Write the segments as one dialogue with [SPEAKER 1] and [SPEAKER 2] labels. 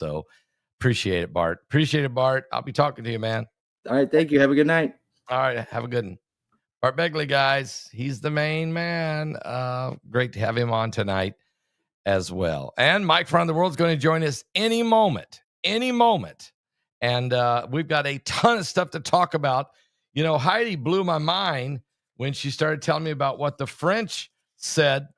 [SPEAKER 1] So appreciate it, Bart. Appreciate it, Bart. I'll be talking to you, man.
[SPEAKER 2] All right. Thank you. Have a good night.
[SPEAKER 1] All right. Have a good one. Bart Begley, guys. He's the main man. Great to have him on tonight as well. And Mike from the World is going to join us any moment. And we've got a ton of stuff to talk about. You know, Heidi blew my mind when she started telling me about what the French said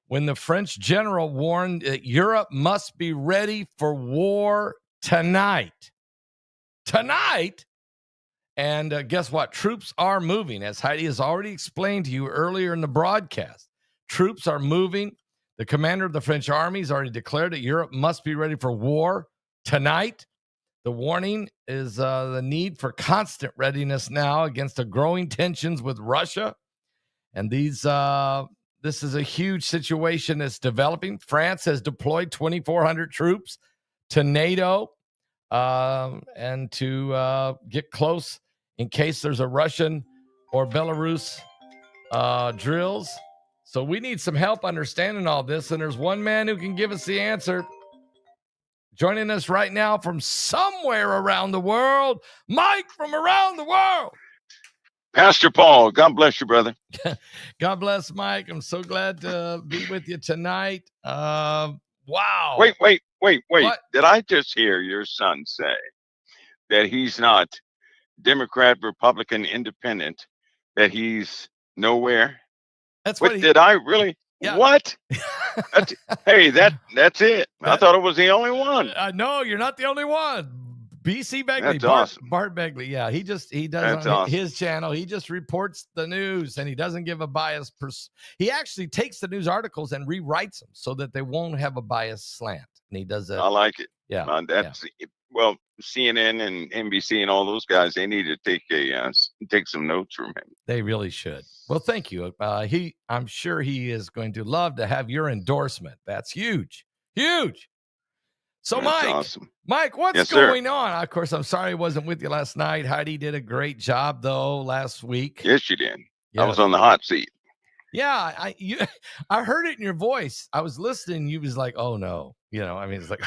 [SPEAKER 1] when the French general warned that Europe must be ready for war tonight. Tonight? And guess what? Troops are moving, as Heidi has already explained to you earlier in the broadcast. Troops are moving. The commander of the French army has already declared that Europe must be ready for war tonight. The warning is the need for constant readiness now against the growing tensions with Russia. And this is a huge situation that's developing. France has deployed 2,400 troops to NATO and to get close in case there's a Russian or Belarus drills. So we need some help understanding all this. And there's one man who can give us the answer. Joining us right now from somewhere around the world, Mike from around the world.
[SPEAKER 3] Pastor Paul, God bless you, brother.
[SPEAKER 1] God bless, Mike. I'm so glad to be with you tonight. Wow.
[SPEAKER 3] Wait.
[SPEAKER 1] What?
[SPEAKER 3] Did I just hear your son say that he's not Democrat, Republican, Independent, that he's nowhere?
[SPEAKER 1] That's
[SPEAKER 3] what
[SPEAKER 1] what
[SPEAKER 3] did I really?
[SPEAKER 1] Yeah.
[SPEAKER 3] What? Hey, that's it. I thought it was the only one.
[SPEAKER 1] No, you're not the only one. BC Begley,
[SPEAKER 3] That's awesome.
[SPEAKER 1] Bart Begley. Yeah, he does on his channel. He just reports the news and he doesn't give a bias. He actually takes the news articles and rewrites them so that they won't have a biased slant. And he does that.
[SPEAKER 3] I like it.
[SPEAKER 1] Yeah,
[SPEAKER 3] well, CNN and NBC and all those guys, they need to take some notes from him.
[SPEAKER 1] They really should. Well, thank you. I'm sure he is going to love to have your endorsement. That's huge. So,
[SPEAKER 3] That's
[SPEAKER 1] Mike,
[SPEAKER 3] awesome.
[SPEAKER 1] Mike, what's going on? Of course, I'm sorry I wasn't with you last night. Heidi did a great job, though, last week.
[SPEAKER 3] Yes, you did.
[SPEAKER 1] Yes.
[SPEAKER 3] I was on the hot seat.
[SPEAKER 1] Yeah, I heard it in your voice. I was listening. You was like, "Oh no," it's like,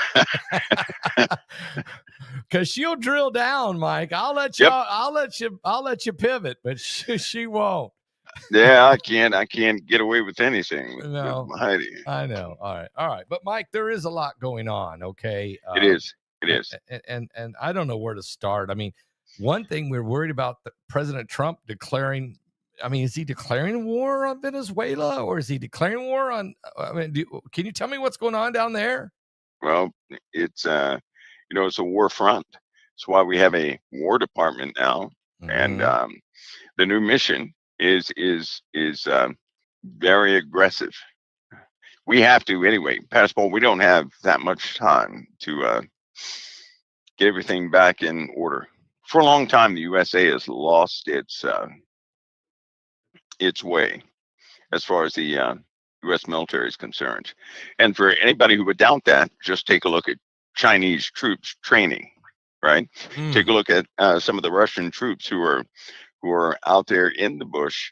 [SPEAKER 1] because she'll drill down, Mike. I'll let you pivot, but she won't.
[SPEAKER 3] Yeah, I can't get away with anything with Heidi.
[SPEAKER 1] I know. All right. But Mike, there is a lot going on. Okay.
[SPEAKER 3] It is.
[SPEAKER 1] And I don't know where to start. I mean, one thing we're worried about President Trump declaring. I mean, is he declaring war on Venezuela or is he declaring war on? Can you tell me what's going on down there?
[SPEAKER 3] Well, it's it's a war front. That's why we have a War Department now, and the new mission is very aggressive. We have to anyway, Pastor Paul. We don't have that much time to get everything back in order. For a long time, the USA has lost its way as far as the U.S. military is concerned. And for anybody who would doubt that, just take a look at Chinese troops training, right? Take a look at some of the Russian troops who are out there in the bush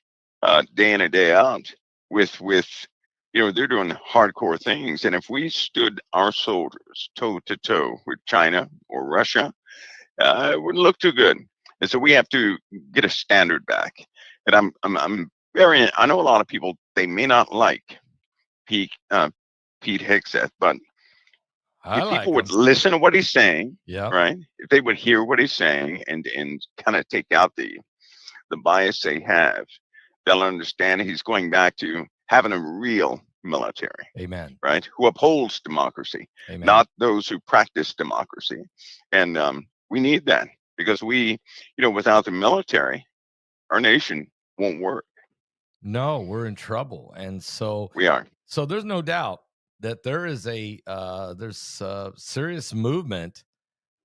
[SPEAKER 3] day in and day out with they're doing hardcore things. And if we stood our soldiers toe to toe with China or Russia, it wouldn't look too good. And so we have to get a standard back. And I know a lot of people, they may not like Pete Hegseth, but if people would listen to what he's saying, right? If they would hear what he's saying and kind of take out the bias they have, they'll understand he's going back to having a real military.
[SPEAKER 1] Amen.
[SPEAKER 3] Right? Who upholds democracy,
[SPEAKER 1] Amen.
[SPEAKER 3] Not those who practice democracy. And we need that because without the military, our nation won't work.
[SPEAKER 1] No, we're in trouble. And so
[SPEAKER 3] we are.
[SPEAKER 1] So there's no doubt that there is serious movement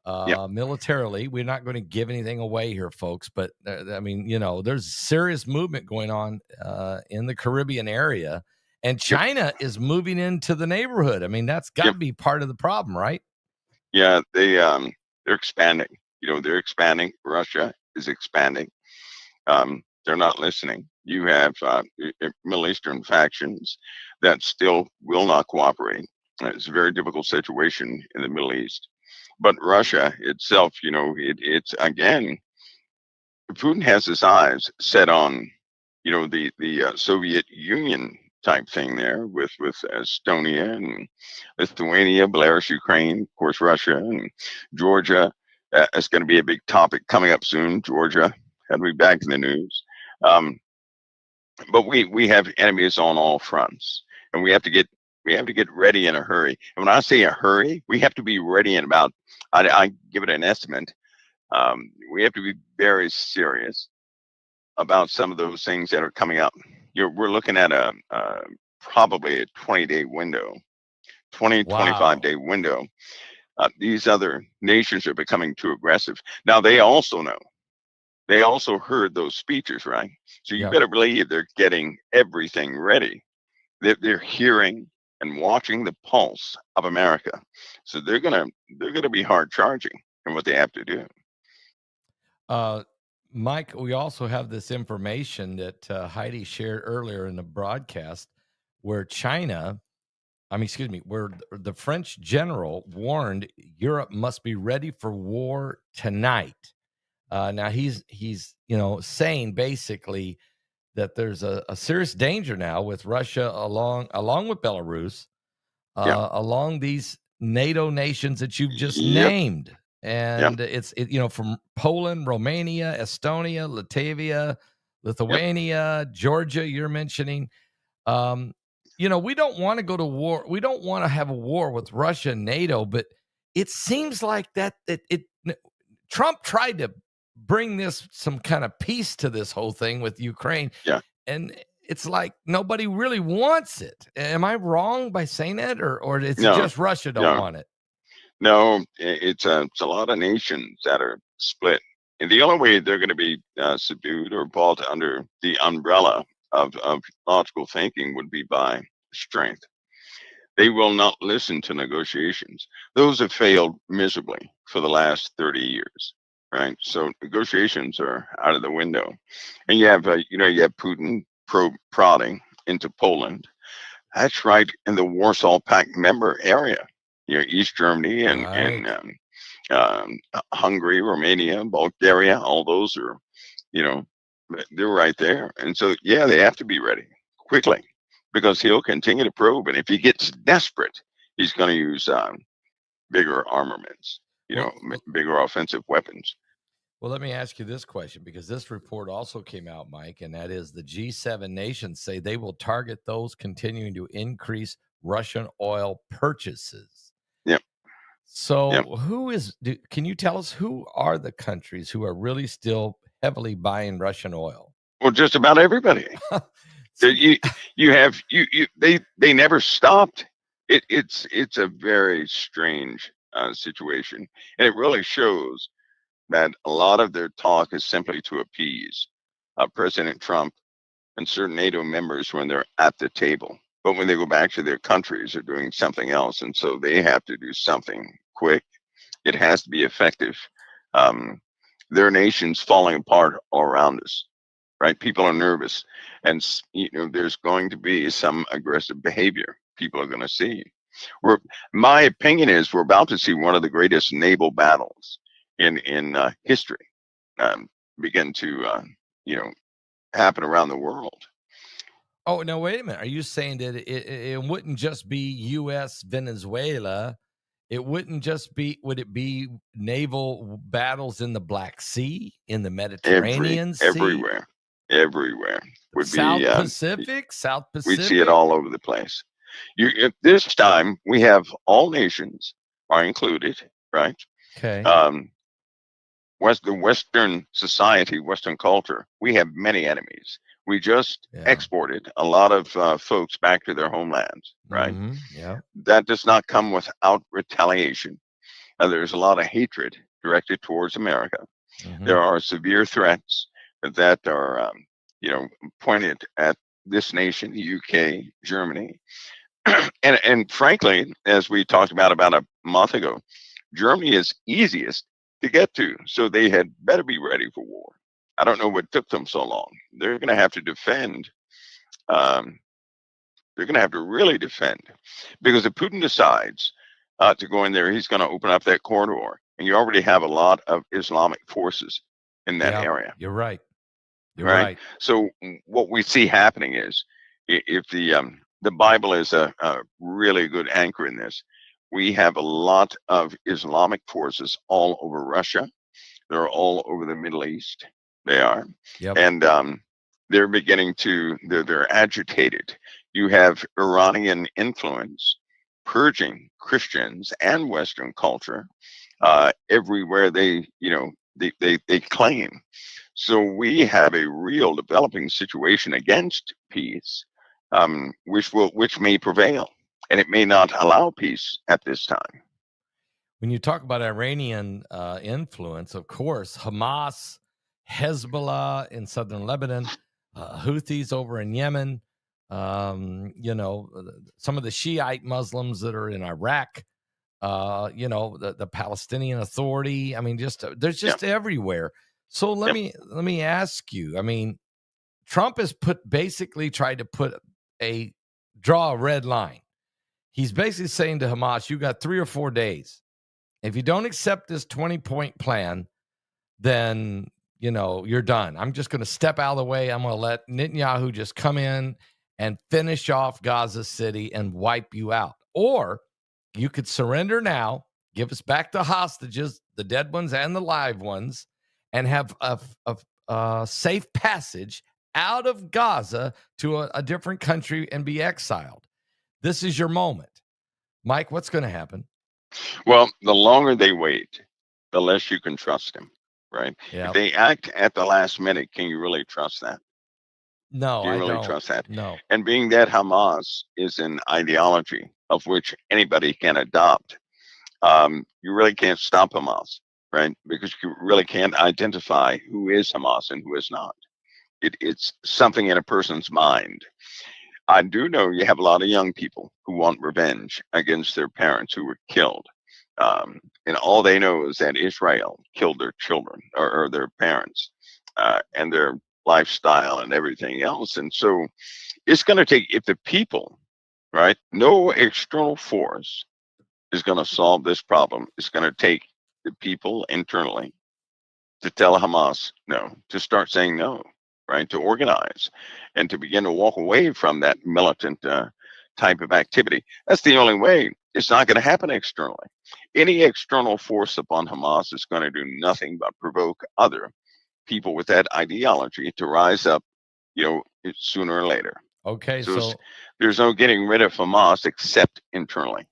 [SPEAKER 1] militarily. We're not going to give anything away here, folks, but there's serious movement going on in the Caribbean area, and China is moving into the neighborhood. I mean, that's got to be part of the problem, right?
[SPEAKER 3] Yeah, they're expanding. They're expanding. Russia is expanding. They're not listening. You have Middle Eastern factions that still will not cooperate. It's a very difficult situation in the Middle East. But Russia itself, it's again, Putin has his eyes set on, the Soviet Union type thing there with Estonia and Lithuania, Belarus, Ukraine, of course, Russia and Georgia. It's going to be a big topic coming up soon. Georgia had to be back in the news. Um, but we have enemies on all fronts, and we have to get ready in a hurry. And when I say a hurry, we have to be ready in about, I give it an estimate. We have to be very serious about some of those things that are coming up. We're looking at a probably a 20-day window, 20 25
[SPEAKER 1] Wow.
[SPEAKER 3] day window. These other nations are becoming too aggressive. Now they also know. They also heard those speeches, right? So you
[SPEAKER 1] Yep.
[SPEAKER 3] better believe they're getting everything ready. They're hearing and watching the pulse of America. So they're gonna be hard charging in what they have to do.
[SPEAKER 1] Uh, Mike, we also have this information that Heidi shared earlier in the broadcast where where the French general warned Europe must be ready for war tonight. Now he's saying basically that there's a serious danger now with Russia along with Belarus,
[SPEAKER 3] Yeah.
[SPEAKER 1] along these NATO nations that you've just
[SPEAKER 3] Yep.
[SPEAKER 1] named.
[SPEAKER 3] Yep.
[SPEAKER 1] And from Poland, Romania, Estonia, Latvia,
[SPEAKER 3] Yep.
[SPEAKER 1] Lithuania, Georgia, you're mentioning. Um, we don't want to go to war. We don't want to have a war with Russia and NATO, but it seems like Trump tried to bring this some kind of peace to this whole thing with Ukraine,
[SPEAKER 3] Yeah.
[SPEAKER 1] and it's like nobody really wants it. Am I wrong by saying that, or it's
[SPEAKER 3] No.
[SPEAKER 1] just Russia don't
[SPEAKER 3] No.
[SPEAKER 1] want it?
[SPEAKER 3] No. It's a lot of nations that are split, and the only way they're going to be subdued or brought under the umbrella of logical thinking would be by strength. They will not listen to negotiations. Those have failed miserably for the last 30 years, right? So negotiations are out of the window. And you have Putin prodding into Poland. That's right in the Warsaw Pact member area. East Germany and
[SPEAKER 1] Right.
[SPEAKER 3] Hungary, Romania, Bulgaria, all those are, you know, they're right there. And so, yeah, they have to be ready quickly because he'll continue to probe. And if he gets desperate, he's going to use bigger armaments,
[SPEAKER 1] Well, well,
[SPEAKER 3] bigger offensive weapons.
[SPEAKER 1] well, let me ask you this question because this report also came out, Mike, and that is the G7 nations say they will target those continuing to increase Russian oil purchases.
[SPEAKER 3] Yep. Yep.
[SPEAKER 1] So, can you tell us who are the countries who are really still heavily buying Russian oil?
[SPEAKER 3] Well, just about everybody. So they never stopped. It's a very strange situation, and it really shows that a lot of their talk is simply to appease President Trump and certain NATO members when they're at the table. But when they go back to their countries, they're doing something else, and so they have to do something quick. It has to be effective. Um, their nation's falling apart all around us, right? People are nervous, and there's going to be some aggressive behavior. People are going to see. We're, my opinion is, we're about to see one of the greatest naval battles in history begin to you know happen around the world.
[SPEAKER 1] Oh, now wait a minute. Are you saying that it wouldn't just be U.S. Venezuela? It wouldn't just be. Would it be naval battles in the Black Sea, in the Mediterranean Sea,
[SPEAKER 3] Everywhere would be.
[SPEAKER 1] South Pacific, South
[SPEAKER 3] We'd see it
[SPEAKER 1] Pacific?
[SPEAKER 3] all over the place. This time we have all nations are included, right?
[SPEAKER 1] Okay.
[SPEAKER 3] Um, the Western society, Western culture, we have many enemies. We just
[SPEAKER 1] Yeah.
[SPEAKER 3] exported a lot of folks back to their homelands, right?
[SPEAKER 1] Yeah.
[SPEAKER 3] That does not come without retaliation. There's a lot of hatred directed towards America.
[SPEAKER 1] hmm
[SPEAKER 3] There are severe threats that are, pointed at this nation, the UK, Germany, and frankly, as we talked about a month ago, Germany is easiest to get to, so they had better be ready for war. I don't know what took them so long. They're going to have to defend. Um, they're going to have to really defend because if Putin decides to go in there. He's going to open up that corridor, and you already have a lot of Islamic forces in that area.
[SPEAKER 1] You're right. You're
[SPEAKER 3] right?
[SPEAKER 1] right.
[SPEAKER 3] So what we see happening is, if the Bible is a really good anchor in this, we have a lot of Islamic forces all over Russia. They're all over the Middle East. They are,
[SPEAKER 1] Yep.
[SPEAKER 3] and they're beginning to they're agitated. You have Iranian influence purging Christians and Western culture everywhere they claim. So we have a real developing situation against peace, which may prevail, and it may not allow peace at this time.
[SPEAKER 1] When you talk about Iranian influence, of course, Hamas, Hezbollah in southern Lebanon, Houthis over in Yemen, some of the Shiite Muslims that are in Iraq, the Palestinian Authority. I mean, there's just everywhere. So let me ask you. I mean, Trump has basically tried to draw a red line. He's basically saying to Hamas, you got 3 or 4 days. If you don't accept this 20-point plan, then, you're done. I'm just going to step out of the way. I'm going to let Netanyahu just come in and finish off Gaza City and wipe you out. Or you could surrender now, give us back the hostages, the dead ones and the live ones, and have a safe passage out of Gaza to a different country and be exiled. This is your moment. Mike, what's going to happen?
[SPEAKER 3] Well, the longer they wait, the less you can trust them, right?
[SPEAKER 1] Yep.
[SPEAKER 3] If they act at the last minute, can you really trust that?
[SPEAKER 1] No,
[SPEAKER 3] Do you really
[SPEAKER 1] don't.
[SPEAKER 3] trust that?
[SPEAKER 1] No.
[SPEAKER 3] And being that Hamas is an ideology of which anybody can adopt, you really can't stop Hamas, right? Because you really can't identify who is Hamas and who is not. It's something in a person's mind. I do know you have a lot of young people who want revenge against their parents who were killed. And all they know is that Israel killed their children or their parents and their lifestyle and everything else. And so it's going to take, if the people, right, no external force is going to solve this problem. It's going to take the people internally to tell Hamas no, to start saying no, right? To organize and to begin to walk away from that militant type of activity. That's the only way. It's not going to happen externally. Any external force upon Hamas is going to do nothing but provoke other people with that ideology to rise up, sooner or later.
[SPEAKER 1] Okay,
[SPEAKER 3] so there's no getting rid of Hamas except internally.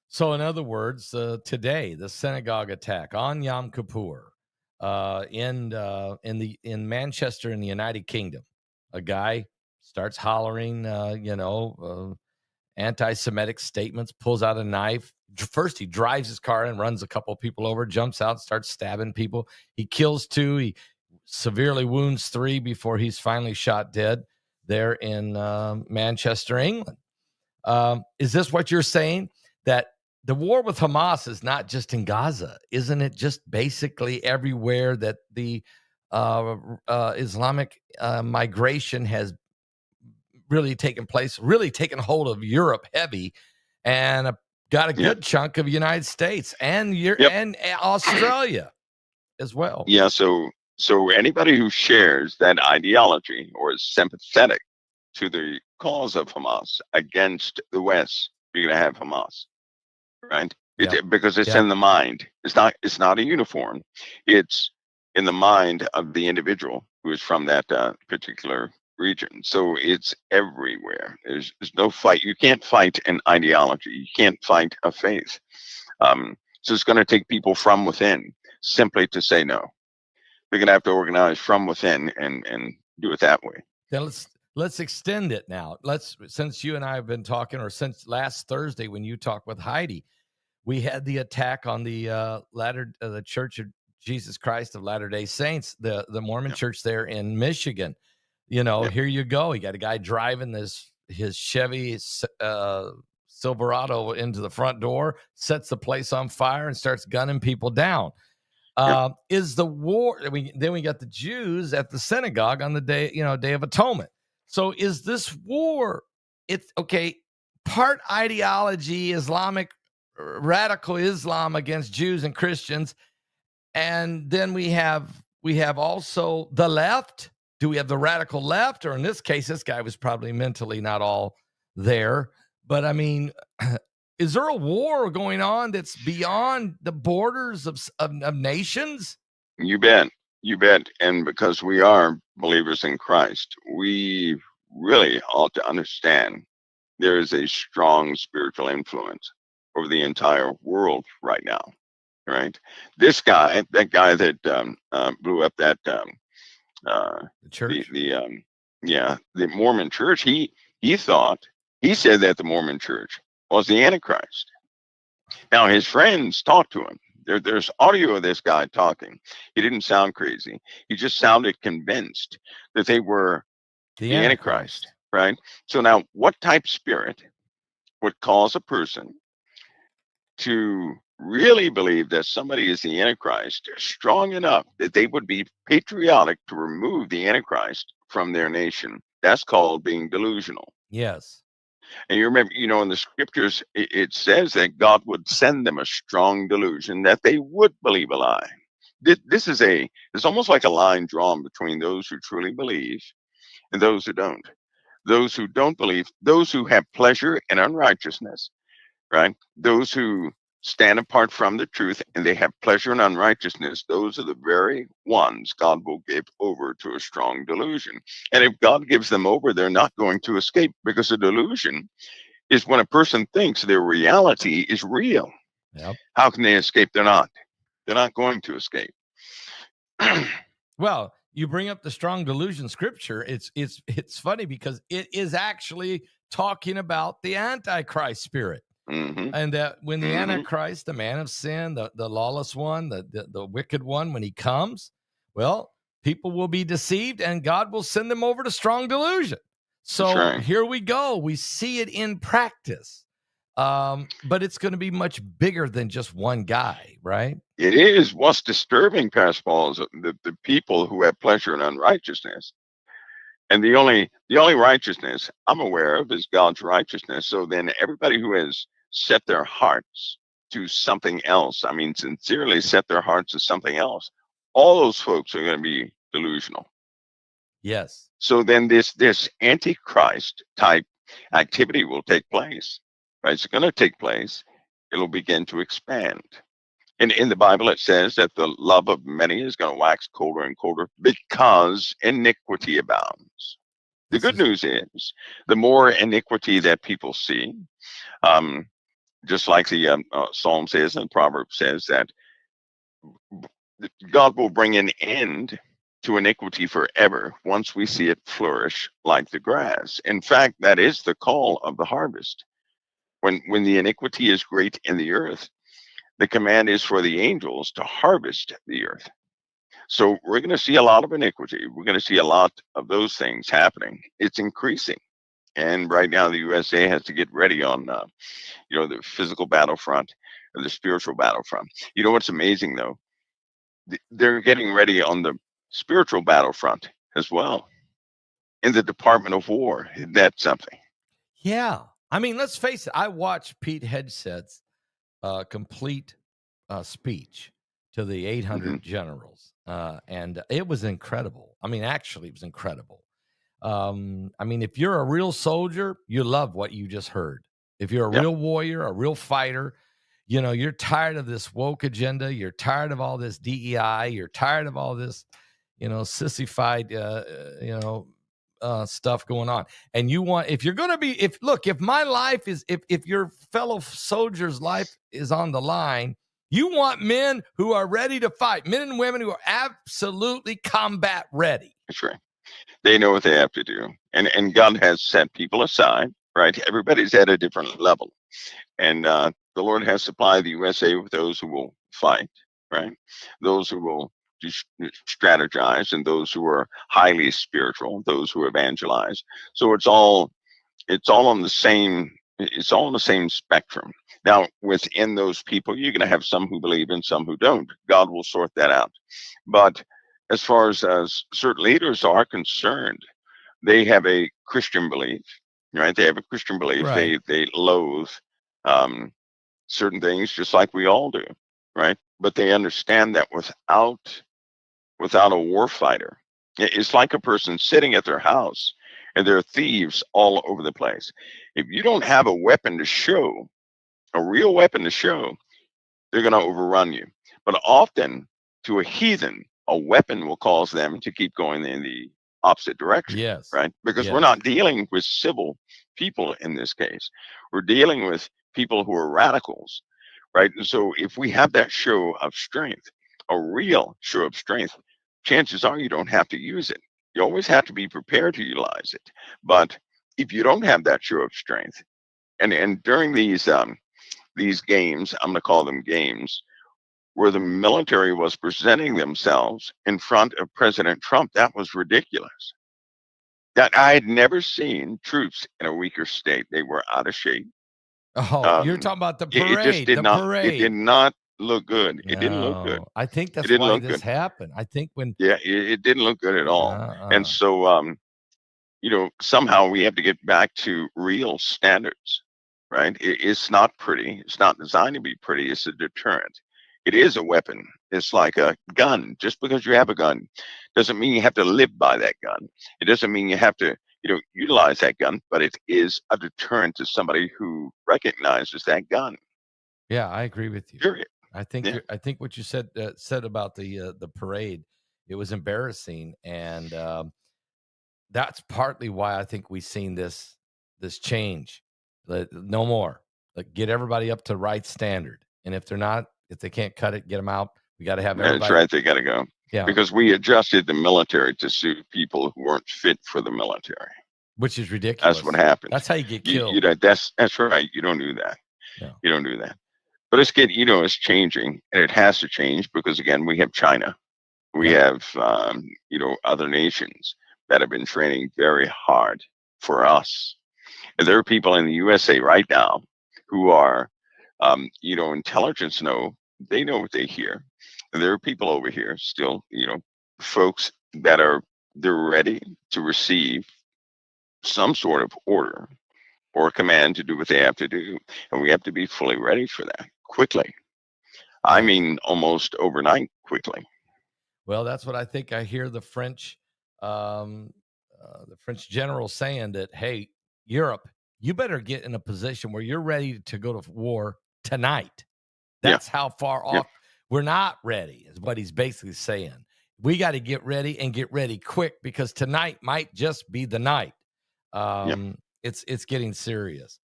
[SPEAKER 1] So in other words, today, the synagogue attack on Yom Kippur in Manchester in the United Kingdom, a guy starts hollering, anti-Semitic statements, pulls out a knife. First, he drives his car and runs a couple of people over, jumps out, starts stabbing people. He kills 2. He severely wounds 3 before he's finally shot dead there in Manchester, England. Is this what you're saying? That the war with Hamas is not just in Gaza? Isn't it just basically everywhere that the Islamic migration has really taken place, really taken hold of Europe heavy, and got a good chunk of the United States and and Australia as well?
[SPEAKER 3] Yeah. So anybody who shares that ideology or is sympathetic to the cause of Hamas against the West, you're going to have Hamas, right? Because it's in the mind. It's not a uniform. It's in the mind of the individual who is from that particular region. So it's everywhere. There's no fight. You can't fight an ideology. You can't fight a faith. So it's going to take people from within simply to say no. They're going to have to organize from within and do it that way.
[SPEAKER 1] Then let's extend it now. Since you and I have been talking, or since last Thursday when you talked with Heidi, we had the attack on the the Church of Jesus Christ of Latter-day Saints, the Mormon church there in Michigan. Here you go. You got a guy driving his Chevy Silverado into the front door, sets the place on fire, and starts gunning people down. Is the war? Then we got the Jews at the synagogue on the Day of Atonement. So is this war? It's okay. Part ideology, Islamic radical Islam against Jews and Christians, and then we have also the left. Do we have the radical left? Or in this case, this guy was probably mentally not all there. But I mean, is there a war going on that's beyond the borders of nations?
[SPEAKER 3] You bet. You bet. And because we are believers in Christ, we really ought to understand there is a strong spiritual influence over the entire world right now. Right? This guy, that guy that blew up that
[SPEAKER 1] The church?
[SPEAKER 3] the Mormon church, he said that the Mormon church was the Antichrist. Now his friends talked to him. There's audio of this guy talking. He didn't sound crazy. He just sounded convinced that they were
[SPEAKER 1] The
[SPEAKER 3] the Antichrist. Right? So now, what type spirit would cause a person to really believe that somebody is the Antichrist strong enough that they would be patriotic to remove the Antichrist from their nation? That's called being delusional.
[SPEAKER 1] Yes.
[SPEAKER 3] And you remember, in the scriptures, it says that God would send them a strong delusion that they would believe a lie. It's almost like a line drawn between those who truly believe and those who don't. Those who don't believe, those who have pleasure in unrighteousness, right? Those who stand apart from the truth and they have pleasure in unrighteousness, those are the very ones God will give over to a strong delusion. And if God gives them over, they're not going to escape, because a delusion is when a person thinks their reality is real.
[SPEAKER 1] Yep.
[SPEAKER 3] How can they escape? They're not. They're not going to escape.
[SPEAKER 1] Well, you bring up the strong delusion scripture. It's funny because it is actually talking about the Antichrist spirit.
[SPEAKER 3] Mm-hmm.
[SPEAKER 1] And that when the
[SPEAKER 3] Mm-hmm.
[SPEAKER 1] Antichrist, the man of sin, the lawless one, the wicked one, when he comes, well, people will be deceived and God will send them over to strong delusion. So
[SPEAKER 3] right.
[SPEAKER 1] Here we go. We see it in practice. But it's going to be much bigger than just one guy, right?
[SPEAKER 3] It is. What's disturbing, Pastor Paul, is the people who have pleasure in unrighteousness. And the only righteousness I'm aware of is God's righteousness. So then everybody who has set their hearts to something else, I mean, sincerely set their hearts to something else, all those folks are going to be delusional.
[SPEAKER 1] Yes.
[SPEAKER 3] So then this antichrist type activity will take place, right? It's going to take place. It'll begin to expand. And in the Bible, it says that the love of many is going to wax colder and colder because iniquity abounds. The good news is the more iniquity that people see, just like the Psalm says and Proverb says, that God will bring an end to iniquity forever once we see it flourish like the grass. In fact, that is the call of the harvest. When the iniquity is great in the earth, the command is for the angels to harvest the earth. So we're going to see a lot of iniquity. We're going to see a lot of those things happening. It's increasing. And right now, the USA has to get ready on, the physical battlefront or the spiritual battlefront. You know what's amazing, though? They're getting ready on the spiritual battlefront as well in the Department of War. That's something.
[SPEAKER 1] Yeah. I mean, let's face it. I watched Pete Hegseth's complete speech to the 800 generals, and it was incredible. I mean, actually, it was incredible. I mean, if you're a real soldier, you love what you just heard. If you're a real warrior, a real fighter, you're tired of this woke agenda. You're tired of all this DEI. You're tired of all this, sissified, stuff going on. And you want, if you're going to be, if my life is, if your fellow soldier's life is on the line, you want men who are ready to fight, men and women who are absolutely combat ready.
[SPEAKER 3] That's right. They know what they have to do. And God has set people aside, right? Everybody's at a different level. And the Lord has supplied the USA with those who will fight, right? Those who will strategize, and those who are highly spiritual, those who evangelize. So it's all on the same. It's all on the same spectrum. Now, within those people, you're going to have some who believe and some who don't. God will sort that out. But as far as certain leaders are concerned, they have a Christian belief, right? They have a Christian belief.
[SPEAKER 1] Right.
[SPEAKER 3] They loathe certain things just like we all do, right? But they understand that without a warfighter, it's like a person sitting at their house and there are thieves all over the place. If you don't have a weapon to show, a real weapon to show, they're going to overrun you. But often, to a heathen, a weapon will cause them to keep going in the opposite direction,
[SPEAKER 1] Yes.
[SPEAKER 3] right? Because we're
[SPEAKER 1] Yes.
[SPEAKER 3] not dealing with civil people in this case. We're dealing with people who are radicals, right? And so if we have that show of strength, a real show of strength, chances are you don't have to use it. You always have to be prepared to utilize it. But if you don't have that show of strength, and during these games, I'm going to call them games, where the military was presenting themselves in front of President Trump, that was ridiculous. That I had never seen troops in a weaker state. They were out of shape.
[SPEAKER 1] Oh, you're talking about the
[SPEAKER 3] It just
[SPEAKER 1] parade.
[SPEAKER 3] did
[SPEAKER 1] The
[SPEAKER 3] not. It did
[SPEAKER 1] parade.
[SPEAKER 3] not look good. It didn't look good.
[SPEAKER 1] No, I think
[SPEAKER 3] It
[SPEAKER 1] that's
[SPEAKER 3] didn't
[SPEAKER 1] why
[SPEAKER 3] look
[SPEAKER 1] this
[SPEAKER 3] good.
[SPEAKER 1] happened. I think when
[SPEAKER 3] Yeah, it didn't look good at all. And
[SPEAKER 1] uh-uh.
[SPEAKER 3] so, somehow we have to get back to real standards, right? It's not pretty. It's not designed to be pretty. It's a deterrent. It is a weapon. It's like a gun. Just because you have a gun doesn't mean you have to live by that gun. It doesn't mean you have to, utilize that gun, but it is a deterrent to somebody who recognizes that gun.
[SPEAKER 1] Yeah, I agree with you.
[SPEAKER 3] Period.
[SPEAKER 1] I think
[SPEAKER 3] Yeah.
[SPEAKER 1] I think what you said about the parade, it was embarrassing, and that's partly why I think we've seen this change. No more. Like, get everybody up to right standard, and if they're not, if they can't cut it, get them out. We got to have
[SPEAKER 3] That's
[SPEAKER 1] everybody.
[SPEAKER 3] right. They got to go.
[SPEAKER 1] Yeah,
[SPEAKER 3] Because we adjusted the military to suit people who weren't fit for the military.
[SPEAKER 1] which is
[SPEAKER 3] That's
[SPEAKER 1] ridiculous.
[SPEAKER 3] what happened.
[SPEAKER 1] That's how you get
[SPEAKER 3] You
[SPEAKER 1] killed.
[SPEAKER 3] know, that's right. You don't do that.
[SPEAKER 1] No.
[SPEAKER 3] You don't do that. But it's changing, and it has to change because again, we have China, we
[SPEAKER 1] Yep.
[SPEAKER 3] have other nations that have been training very hard for us, and there are people in the USA right now who are, intelligence they know what they hear, and there are people over here still, folks that they're ready to receive some sort of order or command to do what they have to do. And we have to be fully ready for that quickly. I
[SPEAKER 1] Yes.
[SPEAKER 3] mean, almost overnight quickly.
[SPEAKER 1] Well, that's what I think. I hear um, the French general saying that, hey, Europe, you better get in a position where you're ready to go to war tonight.
[SPEAKER 3] Yeah.
[SPEAKER 1] That's how far
[SPEAKER 3] Yeah.
[SPEAKER 1] off we're not ready, is what he's basically saying. We got to get ready and get ready quick because tonight might just be the night.
[SPEAKER 3] Yeah.
[SPEAKER 1] It's getting serious.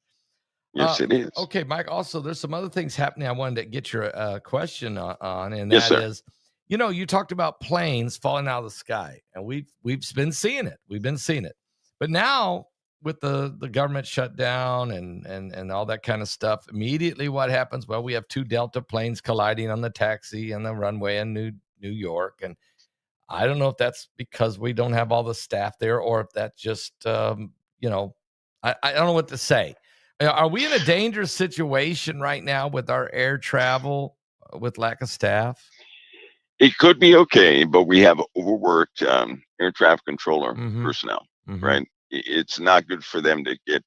[SPEAKER 3] Yes, it is.
[SPEAKER 1] Okay, Mike. Also, there's some other things happening I wanted to get your question on, and
[SPEAKER 3] Yes,
[SPEAKER 1] that
[SPEAKER 3] sir.
[SPEAKER 1] is, you talked about planes falling out of the sky, and we've been seeing it. We've been seeing it, but now with the government shutdown and all that kind of stuff, immediately what happens? Well, we have two Delta planes colliding on the taxi and the runway in New York, and I don't know if that's because we don't have all the staff there, or if that's just I don't know what to say. Are we in a dangerous situation right now with our air travel with lack of staff?
[SPEAKER 3] It could be okay, but we have overworked air traffic controller
[SPEAKER 1] Mm-hmm.
[SPEAKER 3] personnel,
[SPEAKER 1] Mm-hmm.
[SPEAKER 3] right? It's not good for them to get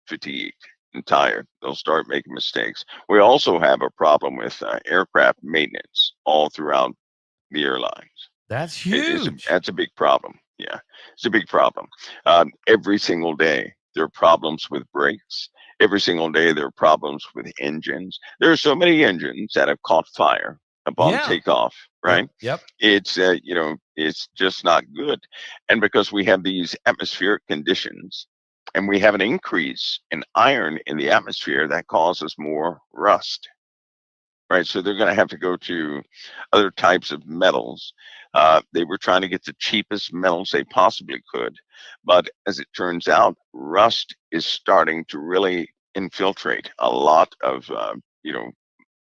[SPEAKER 3] fatigued and tired. They'll start making mistakes. We also have a problem with aircraft maintenance all throughout the airlines.
[SPEAKER 1] That's huge.
[SPEAKER 3] That's a big problem. Yeah, it's a big problem. Every single day there are problems with brakes. Every single day there are problems with engines. There are so many engines that have caught fire upon
[SPEAKER 1] Yeah.
[SPEAKER 3] takeoff. Right?
[SPEAKER 1] Yep.
[SPEAKER 3] It's it's just not good. And because we have these atmospheric conditions, and we have an increase in iron in the atmosphere that causes more rust. Right, so they're going to have to go to other types of metals. They were trying to get the cheapest metals they possibly could, but as it turns out, rust is starting to really infiltrate a lot of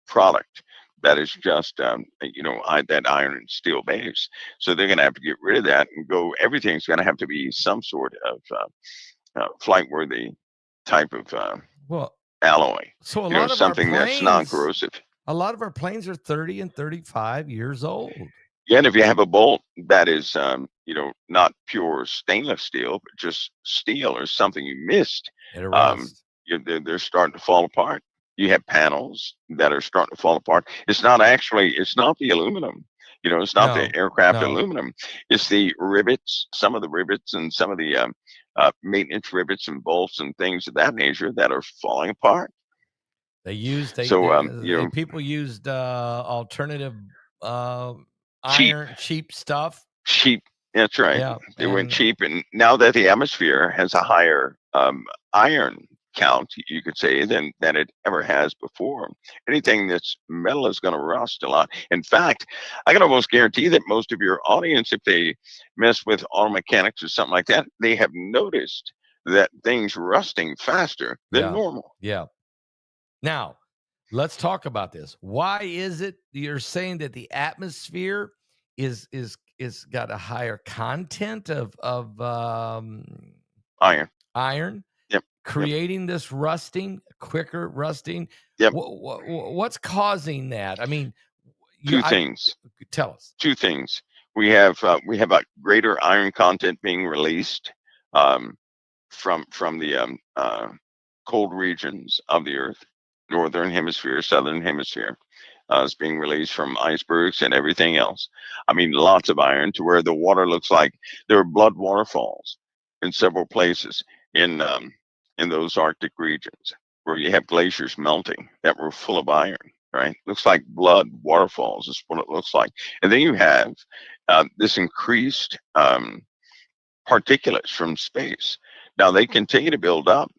[SPEAKER 3] product that is just that iron and steel base. So they're going to have to get rid of that and go. Everything's going to have to be some sort of flight worthy type of
[SPEAKER 1] Well,
[SPEAKER 3] alloy.
[SPEAKER 1] so a lot of our
[SPEAKER 3] Something that's non-corrosive.
[SPEAKER 1] a lot of our planes are 30 and 35 years old.
[SPEAKER 3] Yeah, and if you have a bolt that is, not pure stainless steel, but just steel or something you missed,
[SPEAKER 1] It'll rust.
[SPEAKER 3] they're starting to fall apart. You have panels that are starting to fall apart. It's not the aluminum. It's not the aircraft
[SPEAKER 1] no.
[SPEAKER 3] aluminum. It's the rivets, some of the rivets and some of the maintenance rivets and bolts and things of that nature that are falling apart.
[SPEAKER 1] People used alternative
[SPEAKER 3] Cheap.
[SPEAKER 1] iron, cheap stuff.
[SPEAKER 3] Cheap. That's right.
[SPEAKER 1] Yeah,
[SPEAKER 3] They went cheap, and now that the atmosphere has a higher iron count, you could say, than it ever has before. Anything that's metal is going to rust a lot. In fact, I can almost guarantee that most of your audience, if they mess with auto mechanics or something like that, they have noticed that things rusting faster than normal.
[SPEAKER 1] Yeah. Now, let's talk about this. Why is it you're saying that the atmosphere is got a higher content of
[SPEAKER 3] Iron? Yep.
[SPEAKER 1] Creating this quicker rusting?
[SPEAKER 3] Yep.
[SPEAKER 1] What's causing that? I mean,
[SPEAKER 3] two things.
[SPEAKER 1] Tell us.
[SPEAKER 3] Two things. We have a greater iron content being released from the cold regions of the Earth, northern hemisphere, southern hemisphere. It's being released from icebergs and everything else. I mean, lots of iron to where the water looks like there are blood waterfalls in several places in those Arctic regions where you have glaciers melting that were full of iron. Right, looks like blood waterfalls is what it looks like, and then you have this increased particulates from space. Now they continue to build up.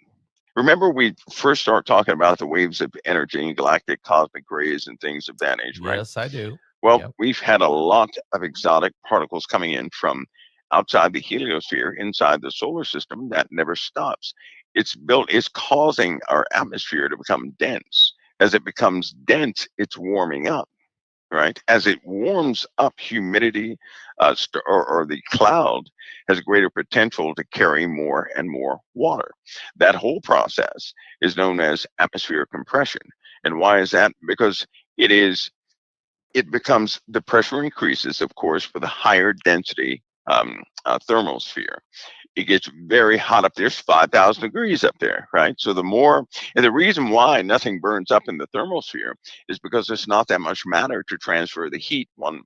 [SPEAKER 3] Remember, we first start talking about the waves of energy and galactic cosmic rays and things of that nature, right?
[SPEAKER 1] Yes, I do.
[SPEAKER 3] Well, we've had a lot of exotic particles coming in from outside the heliosphere, inside the solar system, that never stops. It's causing our atmosphere to become dense. As it becomes dense, it's warming up. Right, as it warms up, humidity or the cloud has greater potential to carry more and more water. That whole process is known as atmospheric compression. And why is that? Because it becomes, the pressure increases, of course, for the higher density thermosphere. It gets very hot up there. It's 5,000 degrees up there, right? So and the reason why nothing burns up in the thermosphere is because there's not that much matter to transfer the heat one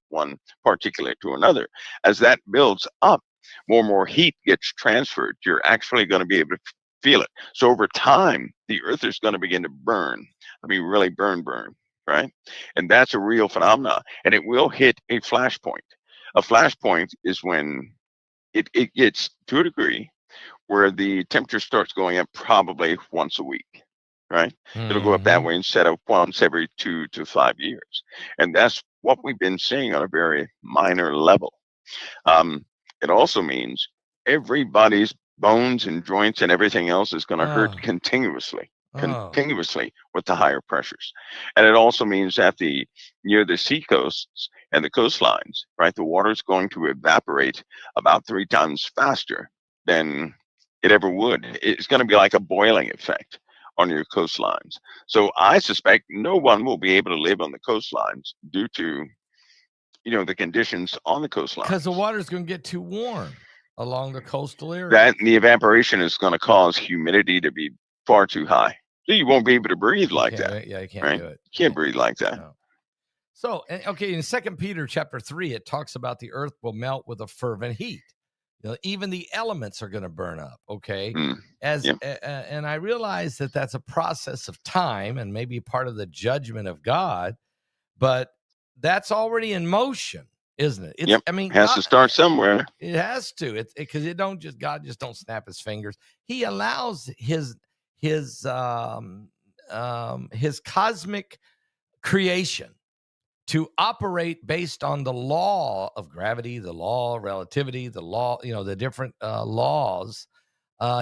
[SPEAKER 3] particulate to another. As that builds up, more and more heat gets transferred. You're actually going to be able to feel it. So over time, the Earth is going to begin to burn. I mean, really burn, right? And that's a real phenomenon, and it will hit a flashpoint. A flashpoint is when it gets to a degree where the temperature starts going up probably once a week, right? It'll go up that way instead of once every 2 to 5 years. And that's what we've been seeing on a very minor level. It also means everybody's bones and joints and everything else is going to hurt continuously with the higher pressures. And it also means that near the sea coasts and the coastlines, right, the water is going to evaporate about 3 times faster than it ever would. It's going to be like a boiling effect on your coastlines. So I suspect no one will be able to live on the coastlines due to the conditions on the coastline,
[SPEAKER 1] because the water is going to get too warm along the coastal area.
[SPEAKER 3] That and the evaporation is going to cause humidity to be far too high. So you won't be able to breathe like that.
[SPEAKER 1] Yeah, you can't do it.
[SPEAKER 3] You can't breathe like that.
[SPEAKER 1] No. So, okay, in 2 Peter chapter 3, it talks about the earth will melt with a fervent heat. Even the elements are going to burn up, okay? And I realize that that's a process of time and maybe part of the judgment of God, but that's already in motion, isn't it?
[SPEAKER 3] I mean, it has to start somewhere.
[SPEAKER 1] It has to. It's because God just don't snap his fingers. He allows his cosmic creation to operate based on the law of gravity, the law of relativity, the law, the different laws.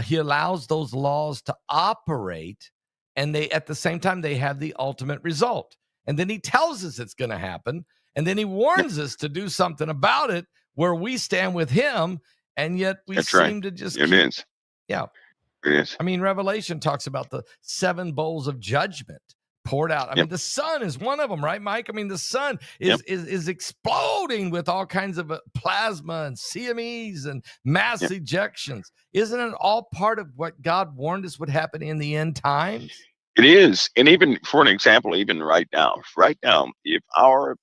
[SPEAKER 1] He allows those laws to operate, and at the same time, they have the ultimate result. And then he tells us it's going to happen, and then he warns us to do something about it where we stand with him, and yet we seem to just
[SPEAKER 3] It is.
[SPEAKER 1] Yeah.
[SPEAKER 3] It is.
[SPEAKER 1] I mean, Revelation talks about the 7 bowls of judgment poured out. I mean, the sun is one of them, right, Mike? I mean, the sun is exploding with all kinds of plasma and CMEs and mass ejections. Isn't it all part of what God warned us would happen in the end times?
[SPEAKER 3] It is. And even for an example, even right now, if our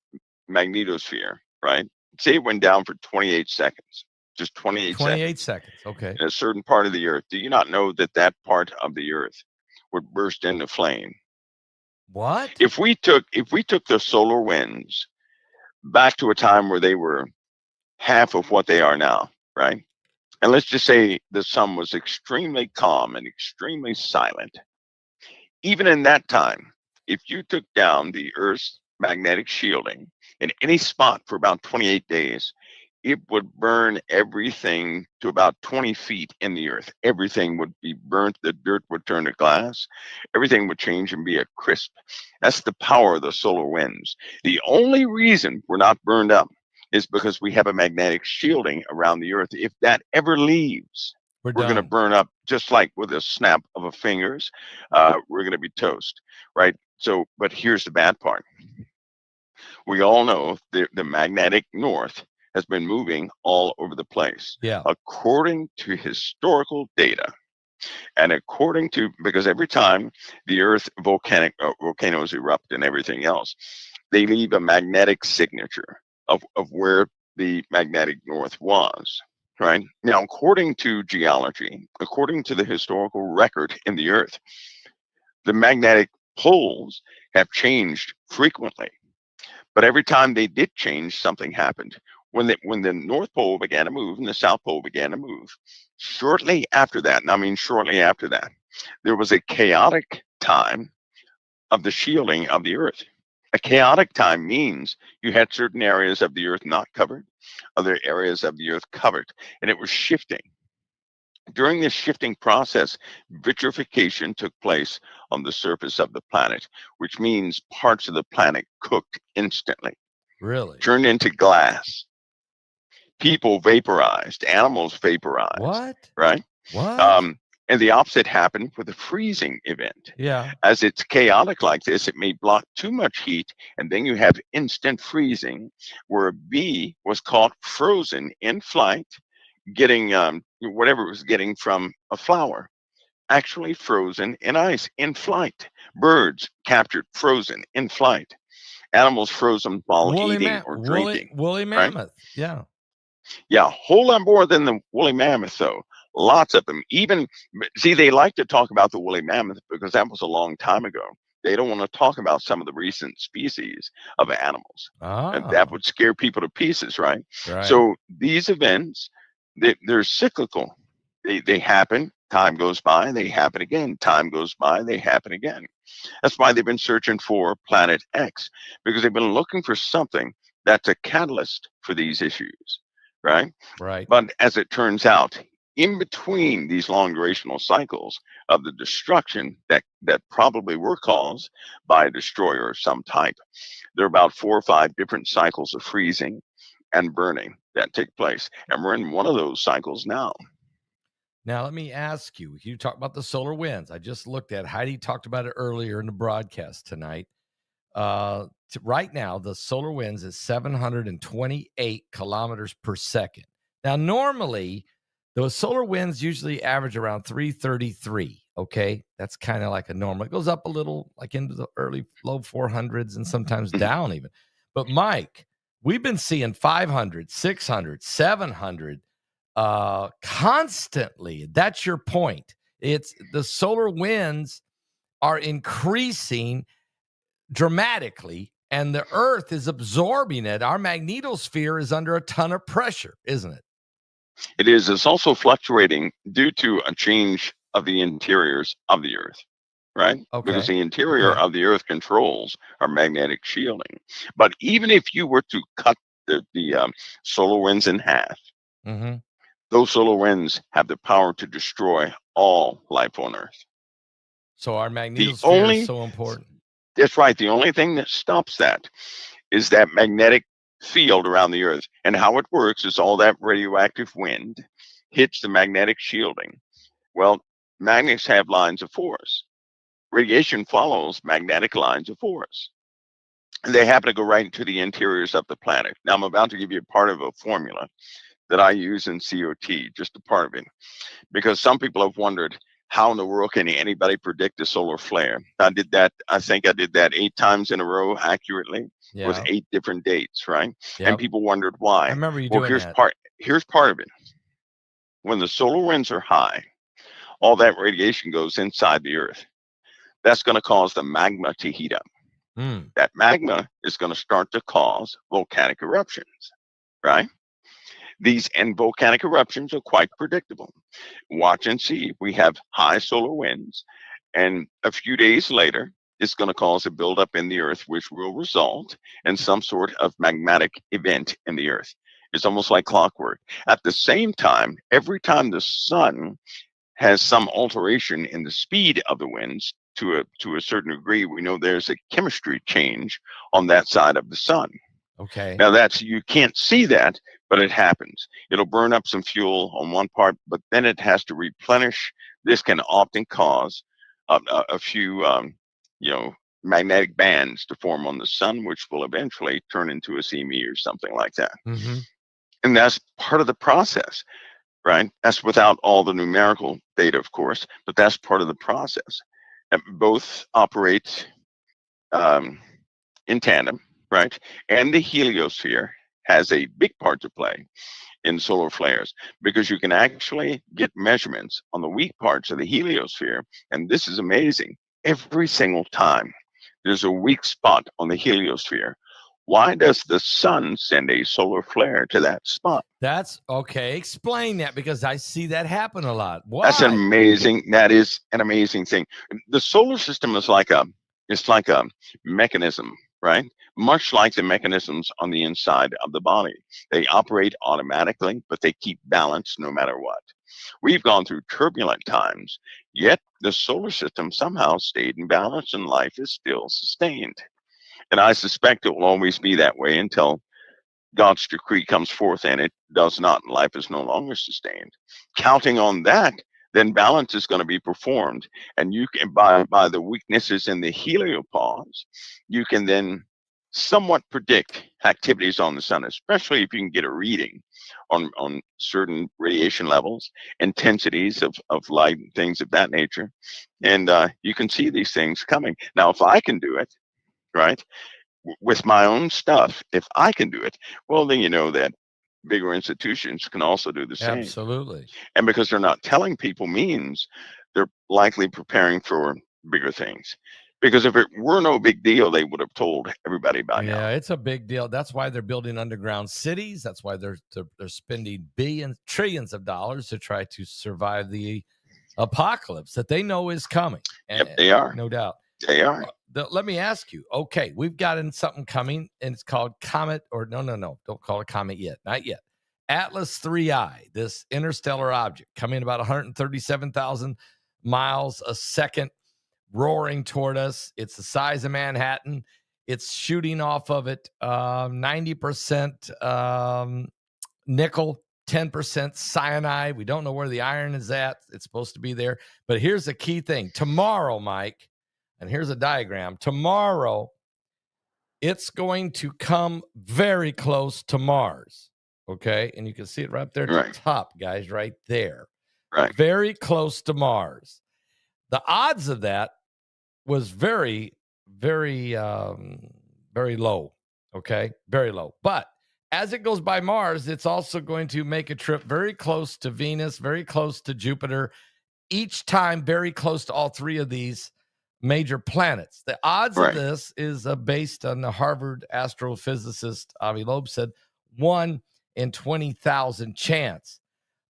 [SPEAKER 3] magnetosphere, right, say it went down for 28 seconds, just 28
[SPEAKER 1] 28
[SPEAKER 3] seconds
[SPEAKER 1] seconds. Okay.
[SPEAKER 3] in a certain part of the earth, do you not know that that part of the earth would burst into flame?
[SPEAKER 1] What?
[SPEAKER 3] If we took the solar winds back to a time where they were half of what they are now, right? And let's just say the sun was extremely calm and extremely silent. Even in that time, if you took down the Earth's magnetic shielding in any spot for about 28 days, it would burn everything to about 20 feet in the earth. Everything would be burnt. The dirt would turn to glass. Everything would change and be a crisp. That's the power of the solar winds. The only reason we're not burned up is because we have a magnetic shielding around the earth. If that ever leaves,
[SPEAKER 1] We're
[SPEAKER 3] we're going to
[SPEAKER 1] done.
[SPEAKER 3] burn up just like with a snap of a fingers. We're going to be toast, right? So, but here's the bad part. We all know the magnetic north has been moving all over the place.
[SPEAKER 1] Yeah.
[SPEAKER 3] According to historical data, and according to, because every time the earth volcanoes erupt and everything else, they leave a magnetic signature of where the magnetic north was. Right now, according to geology, according to the historical record in the earth, the magnetic poles have changed frequently. But every time they did change, something happened. When the North Pole began to move and the South Pole began to move, shortly after that, and I mean shortly after that, there was a chaotic time of the shielding of the Earth. A chaotic time means you had certain areas of the Earth not covered, other areas of the Earth covered, and it was shifting. During this shifting process, vitrification took place on the surface of the planet, which means parts of the planet cooked instantly,
[SPEAKER 1] Really?
[SPEAKER 3] turned into glass. People vaporized, animals vaporized,
[SPEAKER 1] What?
[SPEAKER 3] right?
[SPEAKER 1] What?
[SPEAKER 3] Um, and the opposite happened with a freezing event.
[SPEAKER 1] Yeah.
[SPEAKER 3] As it's chaotic like this, it may block too much heat, and then you have instant freezing, where a bee was caught frozen in flight, getting whatever it was getting from a flower, actually frozen in ice in flight. Birds captured frozen in flight. Animals frozen while eating or drinking,
[SPEAKER 1] woolly
[SPEAKER 3] right?
[SPEAKER 1] mammoth. Yeah.
[SPEAKER 3] Yeah, a whole lot more than the woolly mammoth, though. Lots of them. Even, see, they like to talk about the woolly mammoth because that was a long time ago. They don't want to talk about some of the recent species of animals. And that
[SPEAKER 1] Ah,
[SPEAKER 3] would scare people to pieces, right?
[SPEAKER 1] right.
[SPEAKER 3] So these events, they're cyclical. They happen, time goes by, they happen again. Time goes by, they happen again. That's why they've been searching for Planet X, because they've been looking for something that's a catalyst for these issues, right?
[SPEAKER 1] Right.
[SPEAKER 3] But as it turns out, in between these long durational cycles of the destruction that probably were caused by a destroyer of some type, there are about 4 or 5 different cycles of freezing and burning that take place. And we're in one of those cycles now.
[SPEAKER 1] Now, let me ask you, you talk about the solar winds. I just looked at Heidi talked about it earlier in the broadcast tonight. Right now, the solar winds is 728 kilometers per second. Now, normally, those solar winds usually average around 333. Okay. That's kind of like a normal. It goes up a little, like into the early low 400s and sometimes down even. But, Mike, we've been seeing 500, 600, 700 constantly. That's your point. It's the solar winds are increasing dramatically, and the earth is absorbing it. Our magnetosphere is under a ton of pressure, isn't it?
[SPEAKER 3] It is. It's also fluctuating due to a change of the interiors of the Earth, right? Because
[SPEAKER 1] Okay.
[SPEAKER 3] the interior
[SPEAKER 1] Okay.
[SPEAKER 3] of the Earth controls our magnetic shielding. But even if you were to cut the solar winds in half,
[SPEAKER 1] Mm-hmm.
[SPEAKER 3] those solar winds have the power to destroy all life on Earth.
[SPEAKER 1] So our
[SPEAKER 3] The
[SPEAKER 1] magnetosphere is
[SPEAKER 3] only,
[SPEAKER 1] so important.
[SPEAKER 3] that's right, the only thing that stops that is that magnetic field around the Earth. And how it works is all that radioactive wind hits the magnetic shielding. Well, magnets have lines of force. Radiation follows magnetic lines of force. And they happen to go right into the interiors of the planet. Now, I'm about to give you a part of a formula that I use in COT, just a part of it, because some people have wondered how in the world can anybody predict a solar flare? I did that. I think I did that 8 times in a row accurately with
[SPEAKER 1] Yeah.
[SPEAKER 3] 8 different dates, right? And
[SPEAKER 1] Yep.
[SPEAKER 3] people wondered
[SPEAKER 1] I
[SPEAKER 3] why.
[SPEAKER 1] remember you
[SPEAKER 3] Well,
[SPEAKER 1] doing that.
[SPEAKER 3] here's part of it. When the solar winds are high, all that radiation goes inside the Earth. That's going to cause the magma to heat up.
[SPEAKER 1] Mm.
[SPEAKER 3] That magma is going to start to cause volcanic eruptions, right? These and volcanic eruptions are quite predictable. Watch and see. We have high solar winds, and a few days later, it's going to cause a buildup in the Earth, which will result in some sort of magmatic event in the Earth. It's almost like clockwork. At the same time, every time the sun has some alteration in the speed of the winds to a certain degree, we know there's a chemistry change on that side of the sun.
[SPEAKER 1] Okay.
[SPEAKER 3] Now that's you can't see that, but it happens. It'll burn up some fuel on one part, but then it has to replenish. This can often cause a few, you know, magnetic bands to form on the sun, which will eventually turn into a CME or something like that.
[SPEAKER 1] Mm-hmm.
[SPEAKER 3] And that's part of the process, right? That's without all the numerical data, of course, but that's part of the process. And both operate um, in tandem, right? And the heliosphere has a big part to play in solar flares because you can actually get measurements on the weak parts of the heliosphere. And this is amazing. Every single time there's a weak spot on the heliosphere, why does the sun send a solar flare to that spot?
[SPEAKER 1] That's okay. Explain that because I see that happen a lot.
[SPEAKER 3] That's
[SPEAKER 1] Why?
[SPEAKER 3] that is an amazing thing. The solar system is like it's like a mechanism, right? Much like the mechanisms on the inside of the body. They operate automatically, but they keep balance no matter what. We've gone through turbulent times, yet the solar system somehow stayed in balance and life is still sustained. And I suspect it will always be that way until God's decree comes forth and it does not, and life is no longer sustained. Counting on that, then balance is going to be performed. And you can, by the weaknesses in the heliopause, you can then somewhat predict activities on the sun, especially if you can get a reading on certain radiation levels, intensities of light, and things of that nature. And you can see these things coming. Now, if I can do it, right? With my own stuff, if I can do it, well, then you know that bigger institutions can also do the same.
[SPEAKER 1] Absolutely.
[SPEAKER 3] And because they're not telling people means they're likely preparing for bigger things. Because if it were no big deal, they would have told everybody by now.
[SPEAKER 1] Yeah, it's a big deal. That's why they're building underground cities. That's why they're spending billions, trillions of dollars to try to survive the apocalypse that they know is coming.
[SPEAKER 3] Yep, they are.
[SPEAKER 1] No doubt.
[SPEAKER 3] They are.
[SPEAKER 1] Let me ask you. Okay, we've gotten something coming, and it's called Comet. Or no, don't call it Comet yet. Not yet. Atlas 3I, this interstellar object coming about 137,000 miles a second, roaring toward us. It's the size of Manhattan. It's shooting off of it 90% nickel, 10% cyanide. We don't know where the iron is at. It's supposed to be there. But here's the key thing. Tomorrow, Mike, and here's a diagram. Tomorrow, it's going to come very close to Mars. Okay. And you can see it right up there at
[SPEAKER 3] Right.
[SPEAKER 1] the top, guys, right there.
[SPEAKER 3] Right.
[SPEAKER 1] Very close to Mars. The odds of that was very, very, very low. Okay. Very low. But as it goes by Mars, it's also going to make a trip very close to Venus, very close to Jupiter, each time very close to all three of these major planets. The odds
[SPEAKER 3] Right.
[SPEAKER 1] of this is based on the Harvard astrophysicist Avi Loeb said 1 in 20,000 chance.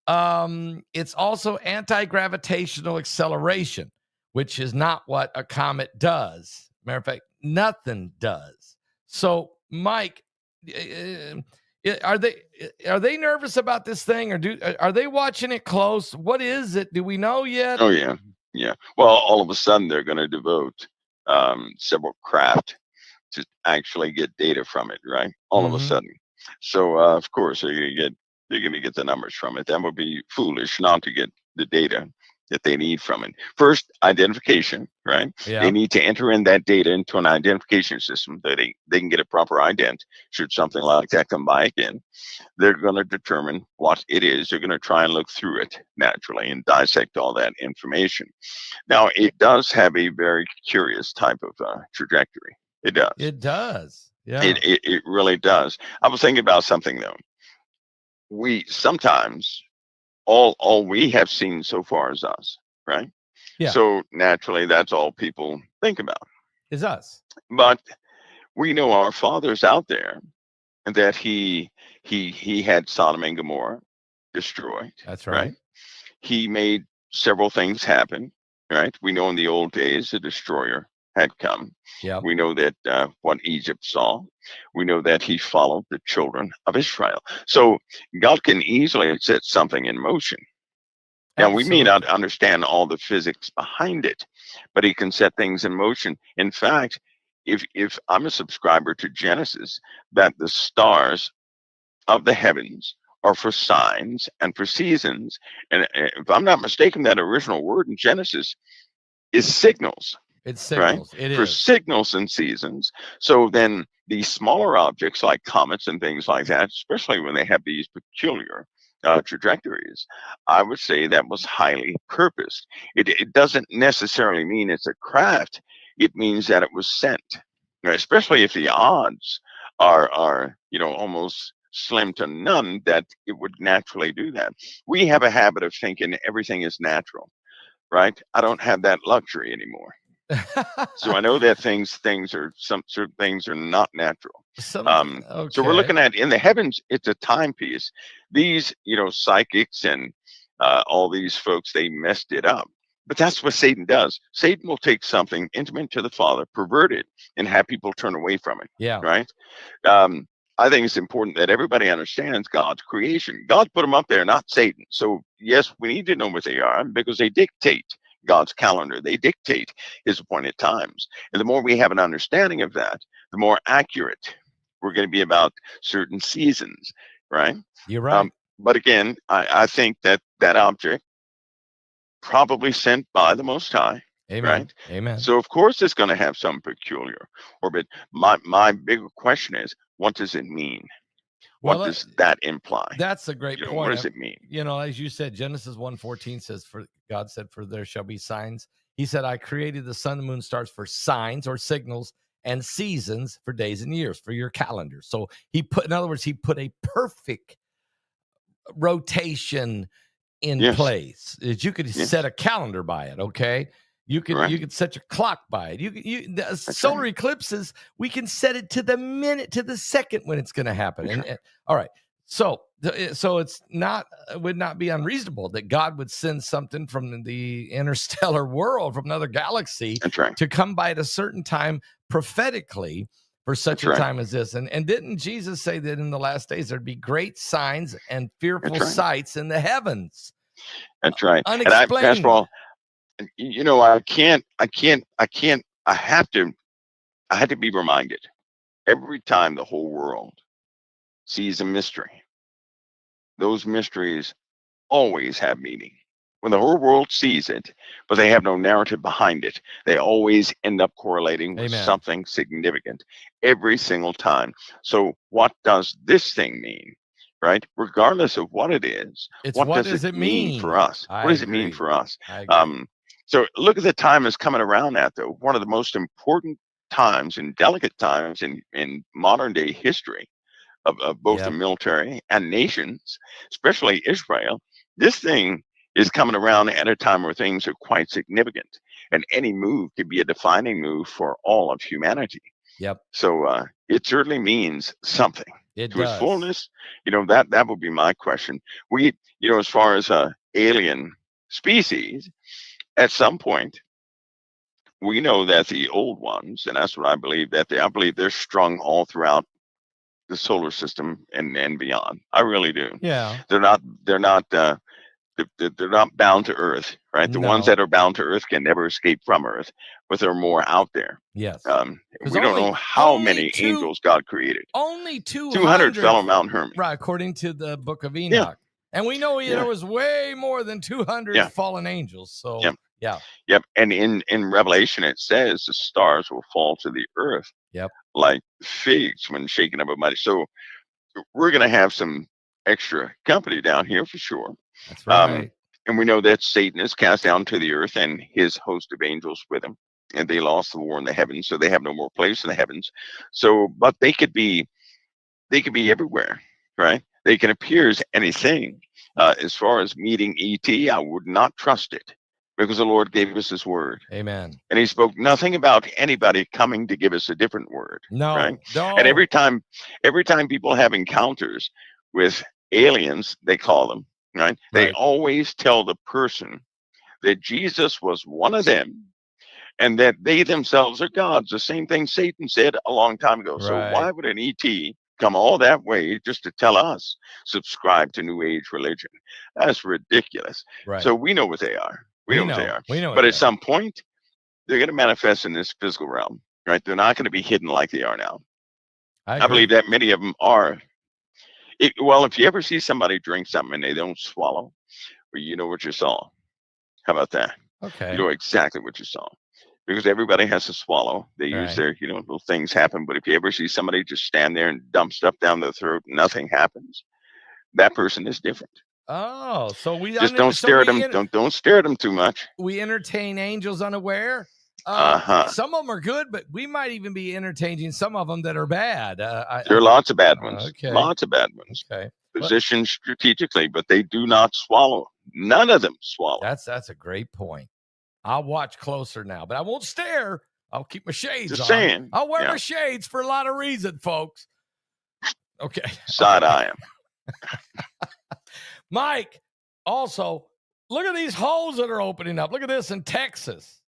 [SPEAKER 1] It's anti anti-gravitational acceleration, which is not what a comet does. Matter of fact, nothing does. So, Mike, are they nervous about this thing, or are they watching it close? What is it? Do we know yet?
[SPEAKER 3] Oh yeah, yeah. Well, all of a sudden they're going to devote several craft to actually get data from it, right? All of a sudden. So of course they're going to get the numbers from it. That would be foolish not to get the data that they need from it. First, identification, right?
[SPEAKER 1] Yeah.
[SPEAKER 3] They need to enter in that data into an identification system that they can get a proper ident. Should something like that come by again, they're going to determine what it is. They're going to try and look through it naturally and dissect all that information. Now, it does have a very curious type of trajectory. It does.
[SPEAKER 1] It does. Yeah.
[SPEAKER 3] It really does. I was thinking about something, though. We sometimes, all we have seen so far is us, right?
[SPEAKER 1] Yeah.
[SPEAKER 3] So naturally, that's all people think about.
[SPEAKER 1] Is us.
[SPEAKER 3] But we know our Father's out there, and that he had Sodom and Gomorrah destroyed.
[SPEAKER 1] That's right.
[SPEAKER 3] He made several things happen. Right. We know in the old days the destroyer had come.
[SPEAKER 1] Yeah.
[SPEAKER 3] We know that what Egypt saw. We know that he followed the children of Israel. So God can easily set something in motion. Now, we may not understand all the physics behind it, but he can set things in motion. In fact, if I'm a subscriber to Genesis, that the stars of the heavens are for signs and for seasons, and if I'm not mistaken, that original word in Genesis is signals.
[SPEAKER 1] It's signals.
[SPEAKER 3] Right? For signals and seasons. So then these smaller objects like comets and things like that, especially when they have these peculiar trajectories, I would say that was highly purposed. It doesn't necessarily mean it's a craft. It means that it was sent, right? Especially if the odds are almost slim to none that it would naturally do that. We have a habit of thinking everything is natural, right? I don't have that luxury anymore. So I know that some certain things are not natural. So we're looking at in the heavens, it's a timepiece. These, psychics and all these folks, they messed it up. But that's what Satan does. Satan will take something intimate to the Father, pervert it, and have people turn away from it.
[SPEAKER 1] Yeah.
[SPEAKER 3] Right. I think it's important that everybody understands God's creation. God put them up there, not Satan. So yes, we need to know what they are because they dictate God's calendar. They dictate his appointed times. And the more we have an understanding of that, the more accurate we're going to be about certain seasons, right?
[SPEAKER 1] You're right.
[SPEAKER 3] But again, I think that object probably sent by the Most High.
[SPEAKER 1] Amen.
[SPEAKER 3] Right?
[SPEAKER 1] Amen.
[SPEAKER 3] So of course it's going to have some peculiar orbit. My bigger question is, what does it mean? What does that imply?
[SPEAKER 1] That's a great point.
[SPEAKER 3] What does it mean?
[SPEAKER 1] As you said, Genesis 1:14 says, "For God said, for there shall be signs." He said, "I created the sun, the moon, stars for signs or signals, and seasons for days and years, for your calendar." So he put a perfect rotation in place. You could set a calendar by it. Okay. You could set your clock by it. The solar eclipses, we can set it to the minute, to the second when it's going to happen. And all right. So it's not, it would not be unreasonable that God would send something from the interstellar world, from another galaxy, to come by at a certain time prophetically for such a time as this. And didn't Jesus say that in the last days there'd be great signs and fearful sights in the heavens?
[SPEAKER 3] That's right.
[SPEAKER 1] Unexplained.
[SPEAKER 3] And Pastor Paul, I had to be reminded every time the whole world sees a mystery. Those mysteries always have meaning. When the whole world sees it, but they have no narrative behind it, they always end up correlating with something significant every single time. So what does this thing mean? Right? Regardless of what it is, what does it mean for us? What does it mean for us? So look at the time is coming around at, though. One of the most important times and delicate times in modern day history of both the military and nations, especially Israel. This thing is coming around at a time where things are quite significant, and any move could be a defining move for all of humanity.
[SPEAKER 1] Yep.
[SPEAKER 3] So it certainly means something.
[SPEAKER 1] It
[SPEAKER 3] to
[SPEAKER 1] does.
[SPEAKER 3] its fullness, that would be my question. We, as far as alien species, at some point, we know that the old ones, and that's what I believe, I believe they're strung all throughout the solar system and beyond. I really do.
[SPEAKER 1] Yeah.
[SPEAKER 3] They're not bound to Earth, right? The ones that are bound to Earth can never escape from Earth, but there are more out there.
[SPEAKER 1] Yes.
[SPEAKER 3] We don't know how many angels God created.
[SPEAKER 1] Only
[SPEAKER 3] 200 fell on Mount Hermon.
[SPEAKER 1] Right, according to the book of Enoch. And we know
[SPEAKER 3] Yeah.
[SPEAKER 1] there was way more than 200
[SPEAKER 3] Yeah.
[SPEAKER 1] fallen angels. So,
[SPEAKER 3] Yep.
[SPEAKER 1] yeah.
[SPEAKER 3] Yep. And in Revelation, it says the stars will fall to the earth
[SPEAKER 1] Yep.
[SPEAKER 3] like figs when shaken up a mighty. So we're going to have some extra company down here for sure.
[SPEAKER 1] That's right.
[SPEAKER 3] And we know that Satan is cast down to the earth and his host of angels with him. And they lost the war in the heavens, so they have no more place in the heavens. So, but they could be everywhere, right? They can appear as anything. As far as meeting ET, I would not trust it because the Lord gave us His word,
[SPEAKER 1] Amen.
[SPEAKER 3] and He spoke nothing about anybody coming to give us a different word, right?
[SPEAKER 1] No.
[SPEAKER 3] And every time people have encounters with aliens, they call them, right? They
[SPEAKER 1] Right.
[SPEAKER 3] always tell the person that Jesus was one of them and that they themselves are gods. The same thing Satan said a long time ago. So
[SPEAKER 1] Right.
[SPEAKER 3] why would an ET come all that way just to tell us subscribe to New Age religion? That's ridiculous.
[SPEAKER 1] Right.
[SPEAKER 3] So we know what they are. We know what they are.
[SPEAKER 1] We know.
[SPEAKER 3] But at some point, they're going to manifest in this physical realm, right? They're not going to be hidden like they are now.
[SPEAKER 1] I
[SPEAKER 3] believe that many of them are. Well, if you ever see somebody drink something and they don't swallow, well, you know what you saw. How about that?
[SPEAKER 1] Okay.
[SPEAKER 3] You know exactly what you saw. Because everybody has to swallow. They use their, little things happen. But if you ever see somebody just stand there and dump stuff down their throat, nothing happens. That person is different.
[SPEAKER 1] Oh, so we
[SPEAKER 3] just don't stare at them. Don't stare at them too much.
[SPEAKER 1] We entertain angels unaware. Some of them are good, but we might even be entertaining some of them that are bad.
[SPEAKER 3] There are lots of bad ones.
[SPEAKER 1] Okay.
[SPEAKER 3] Lots of bad ones.
[SPEAKER 1] Okay.
[SPEAKER 3] Positioned strategically, but they do not swallow. None of them swallow.
[SPEAKER 1] That's a great point. I'll watch closer now, but I won't stare. I'll keep my shades
[SPEAKER 3] Just
[SPEAKER 1] on.
[SPEAKER 3] saying.
[SPEAKER 1] I'll wear my shades for a lot of reasons, folks. Okay.
[SPEAKER 3] Side eye him.
[SPEAKER 1] Mike, also, look at these holes that are opening up. Look at this in Texas.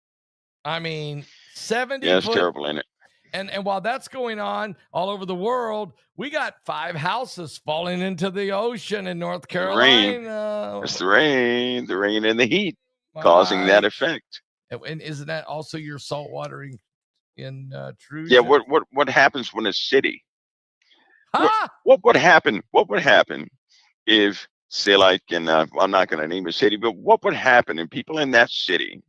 [SPEAKER 1] I mean, 70
[SPEAKER 3] Yeah, it's terrible, ain't it?
[SPEAKER 1] And while that's going on all over the world, we got 5 houses falling into the ocean in North Carolina.
[SPEAKER 3] It's the rain and the heat causing that effect.
[SPEAKER 1] And isn't that also your saltwater intrusion?
[SPEAKER 3] Yeah, what happens when a city? What would happen? What would happen if, say, like, I'm not going to name a city, but what would happen if people in that city,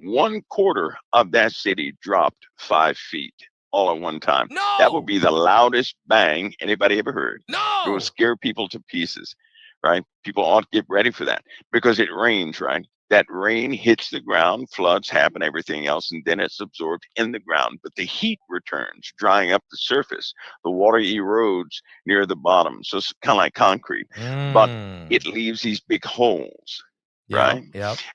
[SPEAKER 3] 1/4 of that city dropped 5 feet all at one time?
[SPEAKER 1] No,
[SPEAKER 3] that would be the loudest bang anybody ever heard.
[SPEAKER 1] No,
[SPEAKER 3] it would scare people to pieces, right? People ought to get ready for that because it rains, right? That rain hits the ground, floods happen, everything else, and then it's absorbed in the ground. But the heat returns, drying up the surface. The water erodes near the bottom. So it's kind of like concrete, but it leaves these big holes, right?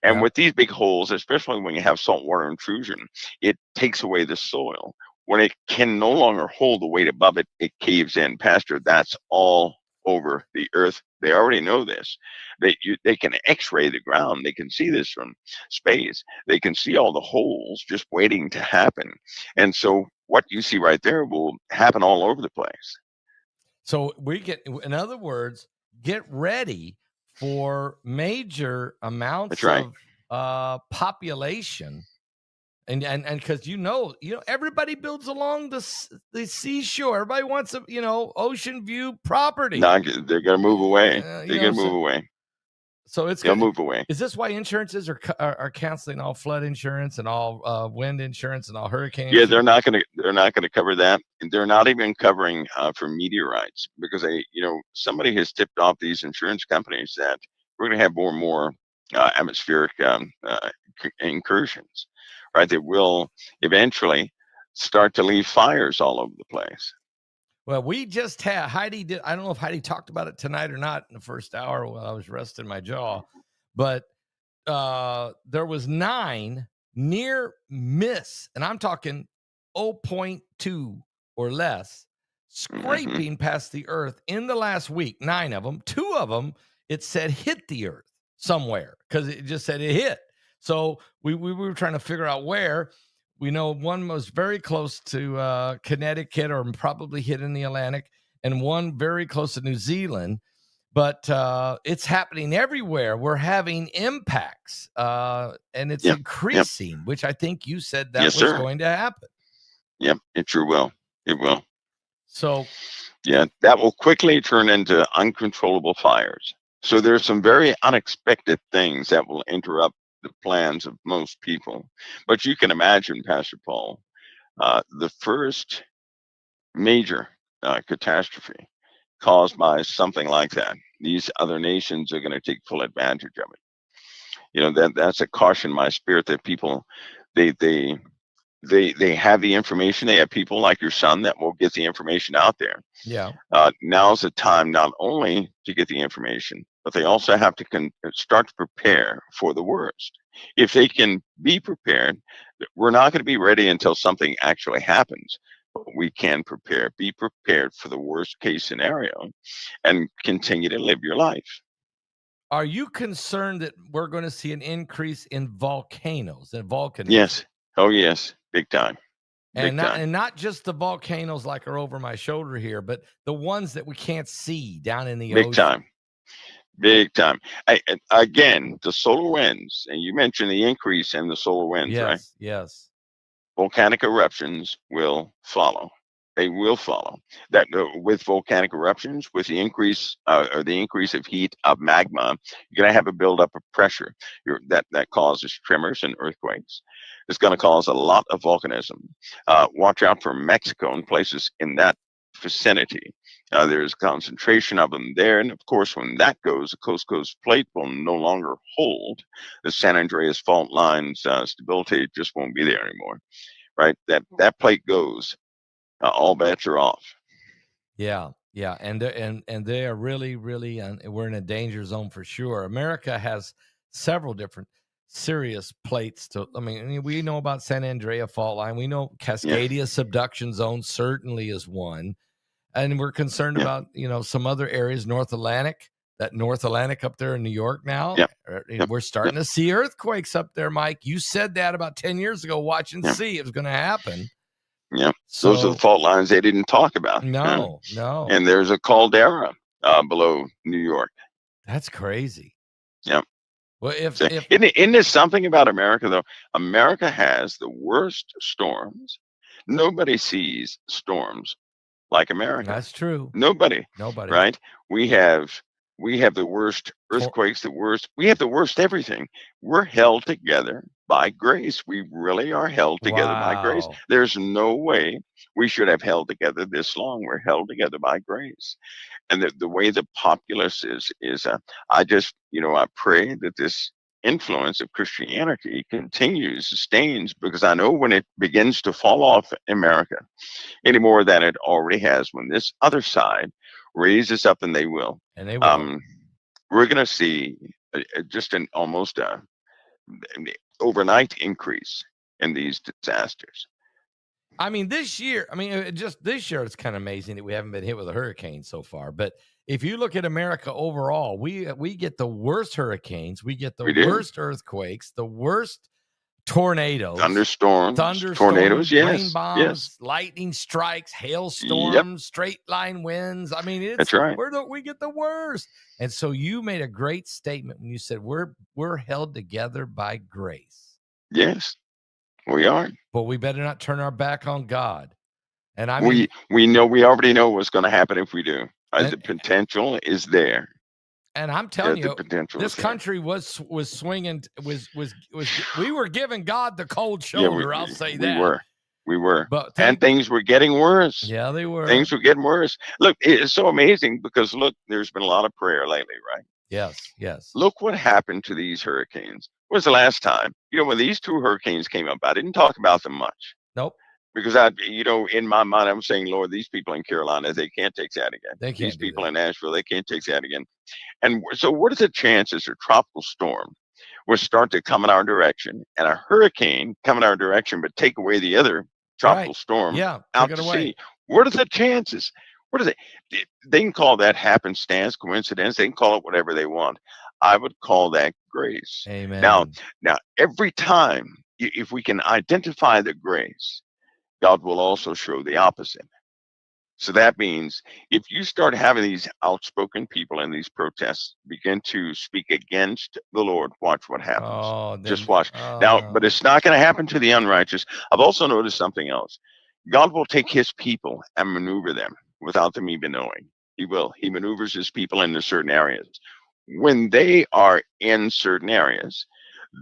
[SPEAKER 3] And with these big holes, especially when you have saltwater intrusion, it takes away the soil. When it can no longer hold the weight above it, it caves in. Pastor, that's all over the earth. They already know this. They can x-ray the ground. They can see this from space. They can see all the holes just waiting to happen. And so what you see right there will happen all over the place.
[SPEAKER 1] So in other words, get ready for major amounts of population. And because everybody builds along the seashore. Everybody wants a ocean view property.
[SPEAKER 3] No, they're gonna move away. They're gonna move away.
[SPEAKER 1] So they'll
[SPEAKER 3] move away.
[SPEAKER 1] Is this why insurances are canceling all flood insurance and all wind insurance and all hurricane?
[SPEAKER 3] Yeah, they're not gonna cover that. They're not even covering for meteorites because somebody has tipped off these insurance companies that we're gonna have more and more atmospheric incursions. Right, they will eventually start to leave fires all over the place.
[SPEAKER 1] Well, we just had Heidi did. I don't know if Heidi talked about it tonight or not in the first hour while I was resting my jaw, but there was 9 near miss, and I'm talking 0.2 or less, scraping past the earth in the last week. 9 of them. 2 of them, it said hit the earth somewhere because it just said it hit. So we were trying to figure out where. We know one was very close to Connecticut or probably hit in the Atlantic, and one very close to New Zealand. But it's happening everywhere. We're having impacts, and it's increasing, which I think you said that was going to happen.
[SPEAKER 3] Yep, it sure will. It will.
[SPEAKER 1] So,
[SPEAKER 3] yeah, that will quickly turn into uncontrollable fires. So there's some very unexpected things that will interrupt the plans of most people. But you can imagine, Pastor Paul, the first major catastrophe caused by something like that. These other nations are going to take full advantage of it. You know, that's a caution in my spirit that people they they they have the information. They have people like your son that will get the information out there.
[SPEAKER 1] Yeah.
[SPEAKER 3] Now's the time not only to get the information, but they also have to start to prepare for the worst. If they can be prepared, we're not going to be ready until something actually happens. But we can prepare, be prepared for the worst case scenario, and continue to live your life.
[SPEAKER 1] Are you concerned that we're going to see an increase in volcanoes and volcanism?
[SPEAKER 3] Yes. Oh, yes. Big time. Big
[SPEAKER 1] And
[SPEAKER 3] time.
[SPEAKER 1] not just the volcanoes like are over my shoulder here, but the ones that we can't see down in the
[SPEAKER 3] Big
[SPEAKER 1] ocean.
[SPEAKER 3] time. Big time. Again, the solar winds, and you mentioned the increase in the solar winds, right?
[SPEAKER 1] Yes, yes.
[SPEAKER 3] Volcanic eruptions will follow. They will follow. That with volcanic eruptions, with the increase or the increase of heat of magma, you're going to have a buildup of pressure. That causes tremors and earthquakes. It's going to cause a lot of volcanism. Watch out for Mexico and places in that vicinity. There's concentration of them there, and of course, when that goes, the coast plate will no longer hold. The San Andreas fault lines stability just won't be there anymore. Right? That plate goes, all bets are off.
[SPEAKER 1] Yeah, yeah, and they are really, really, we're in a danger zone for sure. America has several different serious plates to. I mean, we know about San Andreas fault line. We know Cascadia subduction zone certainly is one, and we're concerned about some other areas, North Atlantic. That North Atlantic up there in New York now, we're starting to see earthquakes up there, Mike. You said that about 10 years ago. Watch and see it was going to happen.
[SPEAKER 3] Yeah,
[SPEAKER 1] So,
[SPEAKER 3] those are the fault lines they didn't talk about.
[SPEAKER 1] No.
[SPEAKER 3] And there's a caldera below New York.
[SPEAKER 1] That's crazy.
[SPEAKER 3] Yeah.
[SPEAKER 1] Well,
[SPEAKER 3] isn't there something about America though? America has the worst storms. Nobody sees storms like America.
[SPEAKER 1] That's true.
[SPEAKER 3] Nobody. Right? We have the worst earthquakes, we have the worst everything. We're held together by grace. We really are held together by grace. There's no way we should have held together this long. We're held together by grace. And the way the populace is I just, I pray that this influence of Christianity continues, sustains, because I know when it begins to fall off America, any more than it already has, when this other side raises up, and they will, we're going to see just an almost an overnight increase in these disasters.
[SPEAKER 1] I mean, this year, just this year, it's kind of amazing that we haven't been hit with a hurricane so far. But if you look at America overall, we get the worst hurricanes, we get the worst earthquakes, the worst tornadoes,
[SPEAKER 3] thunderstorms, tornadoes,
[SPEAKER 1] rain bombs, lightning strikes, hailstorms, straight line winds. I mean,
[SPEAKER 3] that's right.
[SPEAKER 1] We get the worst. And so you made a great statement when you said we're held together by grace.
[SPEAKER 3] Yes, we are.
[SPEAKER 1] But we better not turn our back on God. And
[SPEAKER 3] we already know what's going to happen if we do. The potential is there.
[SPEAKER 1] And I'm telling you, this country was swinging, we were giving God the cold shoulder. I'll say that.
[SPEAKER 3] We were. But things were getting worse.
[SPEAKER 1] Yeah, they were.
[SPEAKER 3] Things were getting worse. Look, it's so amazing because there's been a lot of prayer lately, right?
[SPEAKER 1] Yes.
[SPEAKER 3] Look what happened to these hurricanes. When was the last time? When these two hurricanes came up, I didn't talk about them much.
[SPEAKER 1] Nope.
[SPEAKER 3] Because in my mind, I'm saying, Lord, these people in Carolina, they can't take that again. These people in Nashville, they can't take that again. And so what are the chances a tropical storm will start to come in our direction and a hurricane come in our direction, but take away the other tropical storm out to sea? What are the chances? What is it? They can call that happenstance, coincidence. They can call it whatever they want. I would call that grace.
[SPEAKER 1] Amen.
[SPEAKER 3] Now, every time, if we can identify the grace, God will also show the opposite. So that means if you start having these outspoken people in these protests begin to speak against the Lord, watch what happens. Just watch. Now, but it's not going to happen to the unrighteous. I've also noticed something else. God will take his people and maneuver them without them even knowing. He will. He maneuvers his people into certain areas. when they are in certain areas,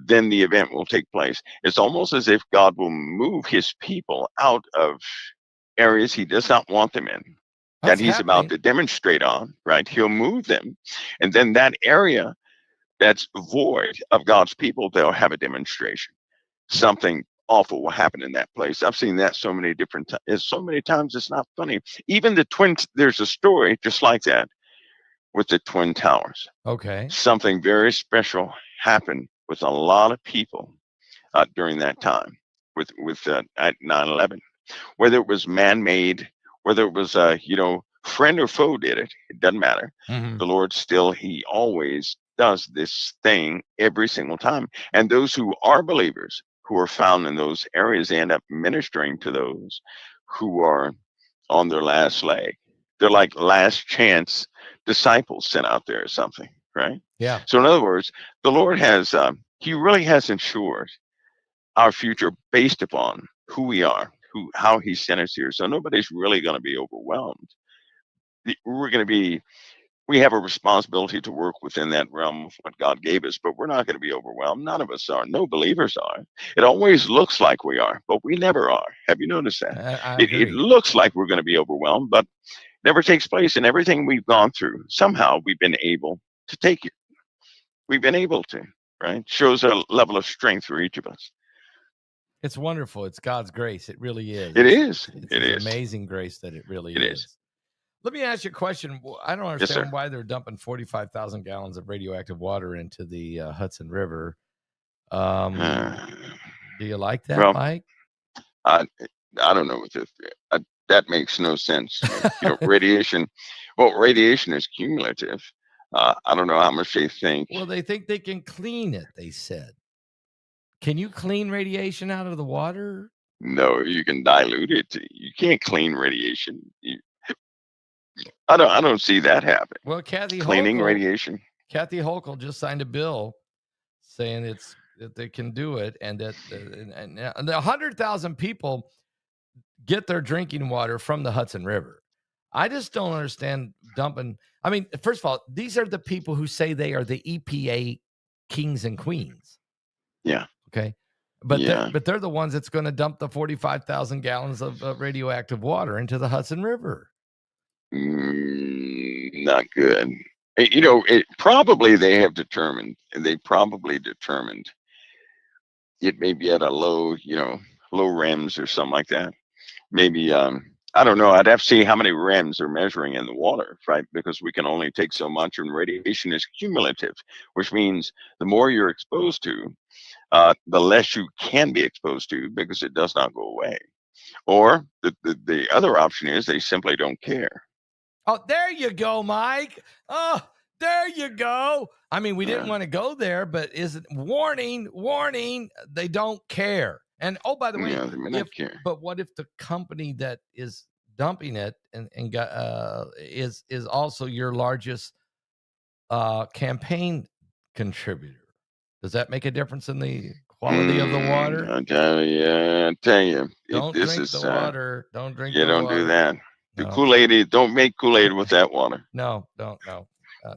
[SPEAKER 3] then the event will take place. It's almost as if God will move his people out of areas he does not want them in, that
[SPEAKER 1] That's
[SPEAKER 3] he's about
[SPEAKER 1] happening.
[SPEAKER 3] to demonstrate on, right? He'll move them. And then that area that's void of God's people, they'll have a demonstration. Something awful will happen in that place. I've seen that so many different times. So many times it's not funny. Even the twins, there's a story just like that with the Twin Towers.
[SPEAKER 1] Okay.
[SPEAKER 3] Something very special happened with a lot of people during that time with at 9/11. Whether it was man-made, whether it was friend or foe did it, it doesn't matter.
[SPEAKER 1] Mhm.
[SPEAKER 3] The Lord still, he always does this thing every single time. And those who are believers, who are found in those areas, they end up ministering to those who are on their last leg. They're like last chance disciples sent out there or something, right?
[SPEAKER 1] Yeah.
[SPEAKER 3] So in other words, the Lord has, he really has ensured our future based upon who we are, how he sent us here. So nobody's really going to be overwhelmed. We're going to be, we have a responsibility to work within that realm of what God gave us, but we're not going to be overwhelmed. None of us are. No believers are. It always looks like we are, but we never are. Have you noticed that?
[SPEAKER 1] I
[SPEAKER 3] It
[SPEAKER 1] agree.
[SPEAKER 3] looks like we're going to be overwhelmed, but never takes place. And everything we've gone through, somehow we've been able to take it. We've been able to, right? Shows a level of strength for each of us.
[SPEAKER 1] It's wonderful. It's God's grace. It really is.
[SPEAKER 3] It is.
[SPEAKER 1] It's
[SPEAKER 3] It
[SPEAKER 1] his
[SPEAKER 3] is.
[SPEAKER 1] amazing grace that it really
[SPEAKER 3] It
[SPEAKER 1] is.
[SPEAKER 3] is.
[SPEAKER 1] Let me ask you a question. I don't
[SPEAKER 3] Yes, sir.
[SPEAKER 1] understand why they're dumping 45,000 gallons of radioactive water into the Hudson River. Do you like that,
[SPEAKER 3] Well,
[SPEAKER 1] Mike?
[SPEAKER 3] I I don't know. That makes no sense to me. Radiation. Well, radiation is cumulative. I don't know how much they think.
[SPEAKER 1] Well, they think they can clean it, they said. Can you clean radiation out of the water?
[SPEAKER 3] No, you can dilute it. You can't clean radiation. I don't see that happen.
[SPEAKER 1] Well, Kathy
[SPEAKER 3] Cleaning
[SPEAKER 1] Hochul
[SPEAKER 3] radiation.
[SPEAKER 1] just signed a bill saying that they can do it, and that and the 100,000 people get their drinking water from the Hudson River. I just don't understand dumping. I mean, first of all, these are the people who say they are the EPA kings and queens.
[SPEAKER 3] Yeah.
[SPEAKER 1] Okay. But
[SPEAKER 3] Yeah.
[SPEAKER 1] they're the ones that's going to dump the 45,000 gallons of radioactive water into the Hudson River.
[SPEAKER 3] Not good. It probably they probably determined it may be at a low, low REMs or something like that. Maybe, I don't know. I'd have to see how many REMs are measuring in the water, right? Because we can only take so much, and radiation is cumulative, which means the more you're exposed to, the less you can be exposed to because it does not go away. Or the other option is they simply don't care.
[SPEAKER 1] Oh, there you go, Mike. Oh, there you go. I mean, we didn't
[SPEAKER 3] Yeah.
[SPEAKER 1] want to go there, but is it warning, they don't care. And oh, by the way,
[SPEAKER 3] Yeah, they may not care.
[SPEAKER 1] but what if the company that is dumping it and got is also your largest campaign contributor? Does that make a difference in the quality of the water?
[SPEAKER 3] I tell you,
[SPEAKER 1] Don't
[SPEAKER 3] this
[SPEAKER 1] drink
[SPEAKER 3] is
[SPEAKER 1] the water. Don't drink
[SPEAKER 3] you
[SPEAKER 1] the
[SPEAKER 3] don't do
[SPEAKER 1] water.
[SPEAKER 3] that. The
[SPEAKER 1] No.
[SPEAKER 3] Kool-Aid, don't make Kool-Aid with that water.
[SPEAKER 1] No, don't. No,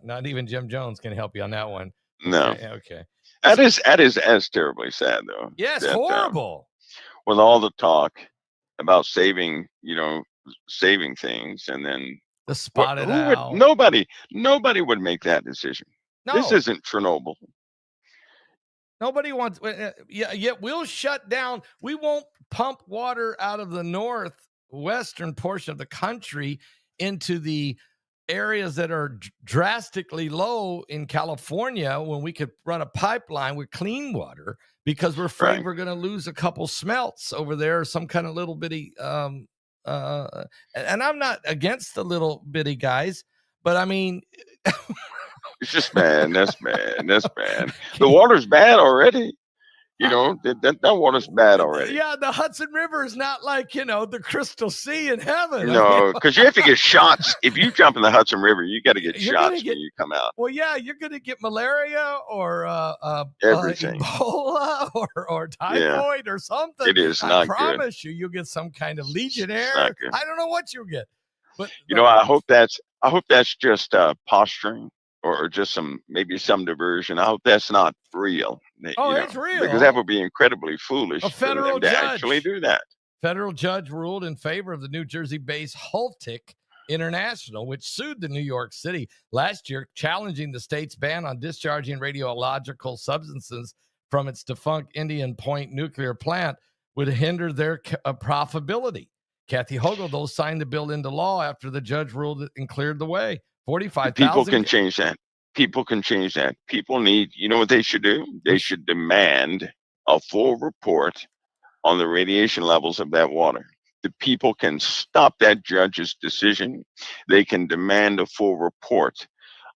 [SPEAKER 1] not even Jim Jones can help you on that one.
[SPEAKER 3] No.
[SPEAKER 1] Okay.
[SPEAKER 3] That is terribly sad though.
[SPEAKER 1] Yes,
[SPEAKER 3] That
[SPEAKER 1] horrible.
[SPEAKER 3] with all the talk about saving things, and then
[SPEAKER 1] The spotted
[SPEAKER 3] who would
[SPEAKER 1] owl.
[SPEAKER 3] nobody would make that decision. This
[SPEAKER 1] No,
[SPEAKER 3] isn't Chernobyl.
[SPEAKER 1] nobody wants. Yet we'll shut down. We won't pump water out of the northwestern portion of the country into the areas that are drastically low in California when we could run a pipeline with clean water because we're afraid
[SPEAKER 3] Right.
[SPEAKER 1] we're going to lose a couple smelts over there, some kind of little bitty. And I'm not against the little bitty guys, but I mean,
[SPEAKER 3] It's just bad. That's bad. That's bad. The water's bad already. That water's bad already.
[SPEAKER 1] Yeah, the Hudson River is not like, the Crystal Sea in heaven.
[SPEAKER 3] No, because you have to get shots. If you jump in the Hudson River, you got to get shots when you come out.
[SPEAKER 1] Well, yeah, you're going to get malaria or
[SPEAKER 3] Everything.
[SPEAKER 1] Ebola or typhoid or something.
[SPEAKER 3] It is not good.
[SPEAKER 1] I promise you'll get some kind of Legionnaire. I don't know what you'll get. But
[SPEAKER 3] I hope that's just posturing. or just maybe some diversion. I hope that's not real,
[SPEAKER 1] Oh, it's
[SPEAKER 3] because that
[SPEAKER 1] real.
[SPEAKER 3] would be incredibly
[SPEAKER 1] A
[SPEAKER 3] foolish for
[SPEAKER 1] federal
[SPEAKER 3] them to actually
[SPEAKER 1] judge.
[SPEAKER 3] do that.
[SPEAKER 1] Federal judge ruled in favor of the New Jersey-based Haltic International, which sued the New York City last year, challenging the state's ban on discharging radiological substances from its defunct Indian Point nuclear plant would hinder their profitability. Kathy Hochul, though, signed the bill into law after the judge ruled it and cleared the way.
[SPEAKER 3] People
[SPEAKER 1] 45,000.
[SPEAKER 3] can change that. People can change that. People need, you know what they should do? They should demand a full report on the radiation levels of that water. The people can stop that judge's decision. They can demand a full report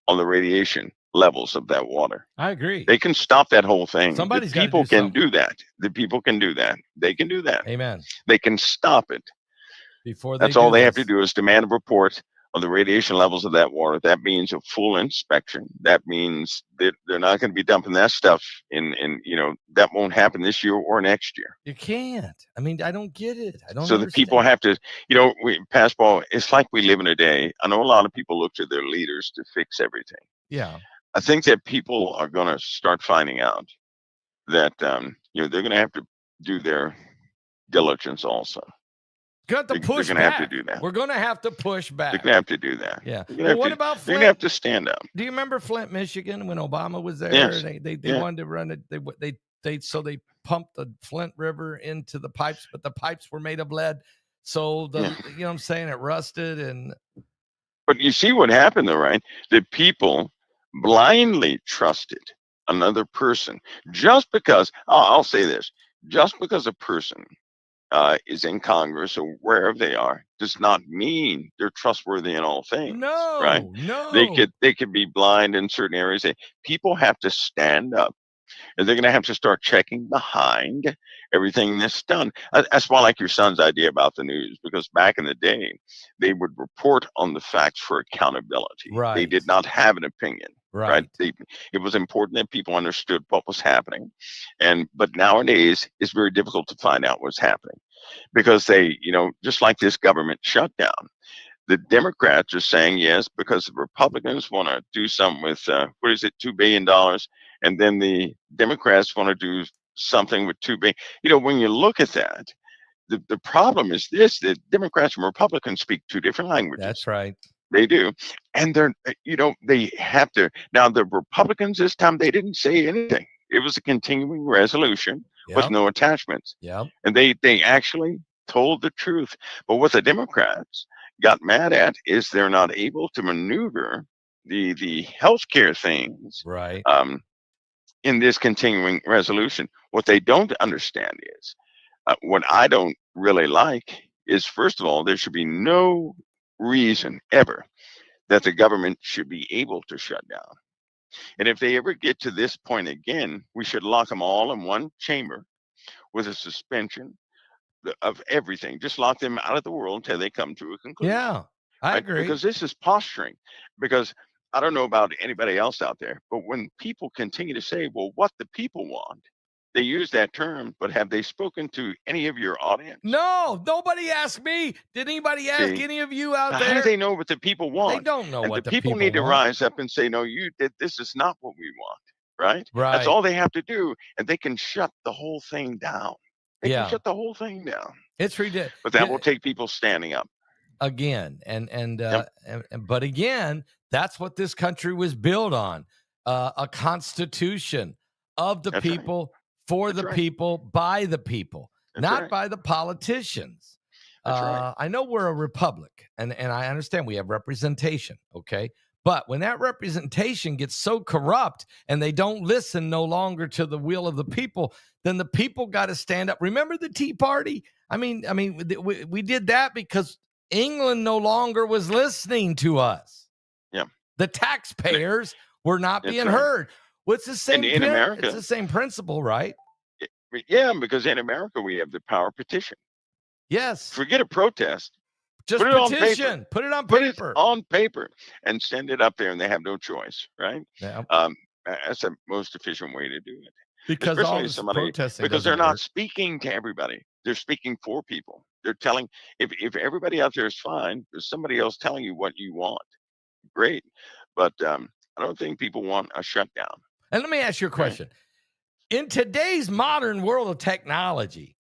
[SPEAKER 3] on the radiation levels of that water.
[SPEAKER 1] I agree.
[SPEAKER 3] They can stop that whole thing.
[SPEAKER 1] Somebody's
[SPEAKER 3] the
[SPEAKER 1] got to
[SPEAKER 3] people
[SPEAKER 1] do
[SPEAKER 3] can
[SPEAKER 1] something.
[SPEAKER 3] do that. The people can do that. They can do that.
[SPEAKER 1] Amen.
[SPEAKER 3] They can stop it.
[SPEAKER 1] Before they
[SPEAKER 3] That's all
[SPEAKER 1] do
[SPEAKER 3] they have
[SPEAKER 1] this.
[SPEAKER 3] to do is demand a report on the radiation levels of that water. That means a full inspection. That means that they're not going to be dumping that stuff in, that won't happen this year or next year.
[SPEAKER 1] You can't. I mean, I don't get it. I don't
[SPEAKER 3] So the people
[SPEAKER 1] understand.
[SPEAKER 3] have to, Passpal, it's like we live in a day. I know a lot of people look to their leaders to fix everything.
[SPEAKER 1] Yeah.
[SPEAKER 3] I think that people are going to start finding out that, they're going to have to do their diligence also.
[SPEAKER 1] Got to push
[SPEAKER 3] they're going to have to
[SPEAKER 1] back.
[SPEAKER 3] do that.
[SPEAKER 1] We're going to have to push
[SPEAKER 3] They're
[SPEAKER 1] back.
[SPEAKER 3] going to have to do that.
[SPEAKER 1] Yeah.
[SPEAKER 3] Well,
[SPEAKER 1] what about
[SPEAKER 3] They're going to have
[SPEAKER 1] Flint?
[SPEAKER 3] to stand up.
[SPEAKER 1] Do you remember Flint, Michigan, when Obama was there?
[SPEAKER 3] Yes.
[SPEAKER 1] They
[SPEAKER 3] Yeah.
[SPEAKER 1] wanted to run it. They pumped the Flint River into the pipes, but the pipes were made of lead. So you know what I'm saying, it rusted. And
[SPEAKER 3] But you see what happened though, right? The people blindly trusted another person just because. I'll say this: just because a person is in Congress or wherever they are does not mean they're trustworthy in all things. Right?
[SPEAKER 1] no.
[SPEAKER 3] They could be blind in certain areas. People have to stand up, and they're going to have to start checking behind everything that's done. That's why I like your son's idea about the news, because back in the day, they would report on the facts for accountability.
[SPEAKER 1] Right.
[SPEAKER 3] They did not have an opinion.
[SPEAKER 1] Right.
[SPEAKER 3] It was important that people understood what was happening, but nowadays it's very difficult to find out what's happening because they, just like this government shutdown. The Democrats are saying yes because the Republicans want to do something with $2 billion, and then the Democrats want to do something with $2 billion. When you look at that, the problem is this: that Democrats and Republicans speak two different languages.
[SPEAKER 1] That's right.
[SPEAKER 3] They do, and they have to. Now the Republicans this time they didn't say anything. It was a continuing resolution with no attachments.
[SPEAKER 1] Yep.
[SPEAKER 3] And they actually told the truth. But what the Democrats got mad at is they're not able to maneuver the healthcare things
[SPEAKER 1] Right.
[SPEAKER 3] in this continuing resolution. What they don't understand is what I don't really like is, first of all, there should be no reason ever that the government should be able to shut down. And if they ever get to this point again, we should lock them all in one chamber with a suspension of everything. Just lock them out of the world until they come to a conclusion.
[SPEAKER 1] Yeah, I agree.
[SPEAKER 3] Because this is posturing. Because I don't know about anybody else out there, but when people continue to say, well, what the people want, they use that term, but have they spoken to any of your audience?
[SPEAKER 1] No, nobody asked me. Did anybody ask any of you out there?
[SPEAKER 3] How do they know what the people want?
[SPEAKER 1] They don't know
[SPEAKER 3] and
[SPEAKER 1] what
[SPEAKER 3] the people need
[SPEAKER 1] want.
[SPEAKER 3] to rise up and say, no, this is not what we want. Right?
[SPEAKER 1] Right.
[SPEAKER 3] That's all they have to do, and they can shut the whole thing down. They can shut the whole thing down.
[SPEAKER 1] It's ridiculous.
[SPEAKER 3] But that will take people standing up
[SPEAKER 1] again. But again, that's what this country was built on. A constitution of the people, for the people, by the people, not by the politicians. I know we're a republic, and I understand we have representation, okay? But when that representation gets so corrupt and they don't listen no longer to the will of the people, then the people got to stand up. Remember the Tea Party? I mean, we did that because England no longer was listening to us.
[SPEAKER 3] Yeah.
[SPEAKER 1] The taxpayers were not being heard. What's the same
[SPEAKER 3] in America?
[SPEAKER 1] It's the same principle, right?
[SPEAKER 3] Yeah, because in America we have the power of petition.
[SPEAKER 1] Yes.
[SPEAKER 3] Forget a protest.
[SPEAKER 1] Just
[SPEAKER 3] put it
[SPEAKER 1] petition.
[SPEAKER 3] On paper.
[SPEAKER 1] Put it on
[SPEAKER 3] paper.
[SPEAKER 1] paper.
[SPEAKER 3] Put it on paper and send it up there, and they have no choice, right?
[SPEAKER 1] Yeah.
[SPEAKER 3] That's the most efficient way to do it.
[SPEAKER 1] Because
[SPEAKER 3] especially
[SPEAKER 1] all this
[SPEAKER 3] somebody
[SPEAKER 1] protesting
[SPEAKER 3] because they're
[SPEAKER 1] not
[SPEAKER 3] work. Speaking to everybody. They're speaking for people. They're telling if everybody out there is fine, there's somebody else telling you what you want. Great. But I don't think people want a shutdown.
[SPEAKER 1] And let me ask you a question. In today's modern world of technology,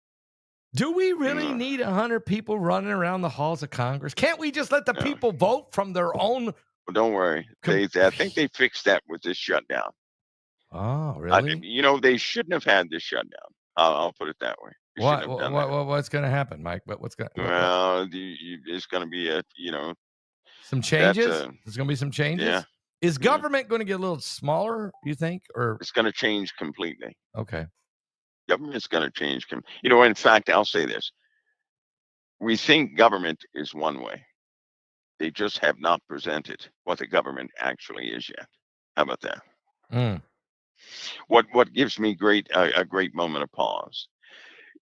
[SPEAKER 1] do we really need 100 people running around the halls of Congress? Can't we just let the people vote from their own?
[SPEAKER 3] Well, don't worry. I think they fixed that with this shutdown.
[SPEAKER 1] Oh, really?
[SPEAKER 3] They shouldn't have had this shutdown. I'll put it that way.
[SPEAKER 1] What's going to happen, Mike? What's going?
[SPEAKER 3] Well, it's going to be
[SPEAKER 1] some changes. There's going to be some changes.
[SPEAKER 3] Yeah.
[SPEAKER 1] Is government going to get a little smaller? You think, or
[SPEAKER 3] it's going to change completely?
[SPEAKER 1] Okay.
[SPEAKER 3] Government's going to change. In fact, I'll say this. We think government is one way. They just have not presented what the government actually is yet. How about that? What gives me a great moment of pause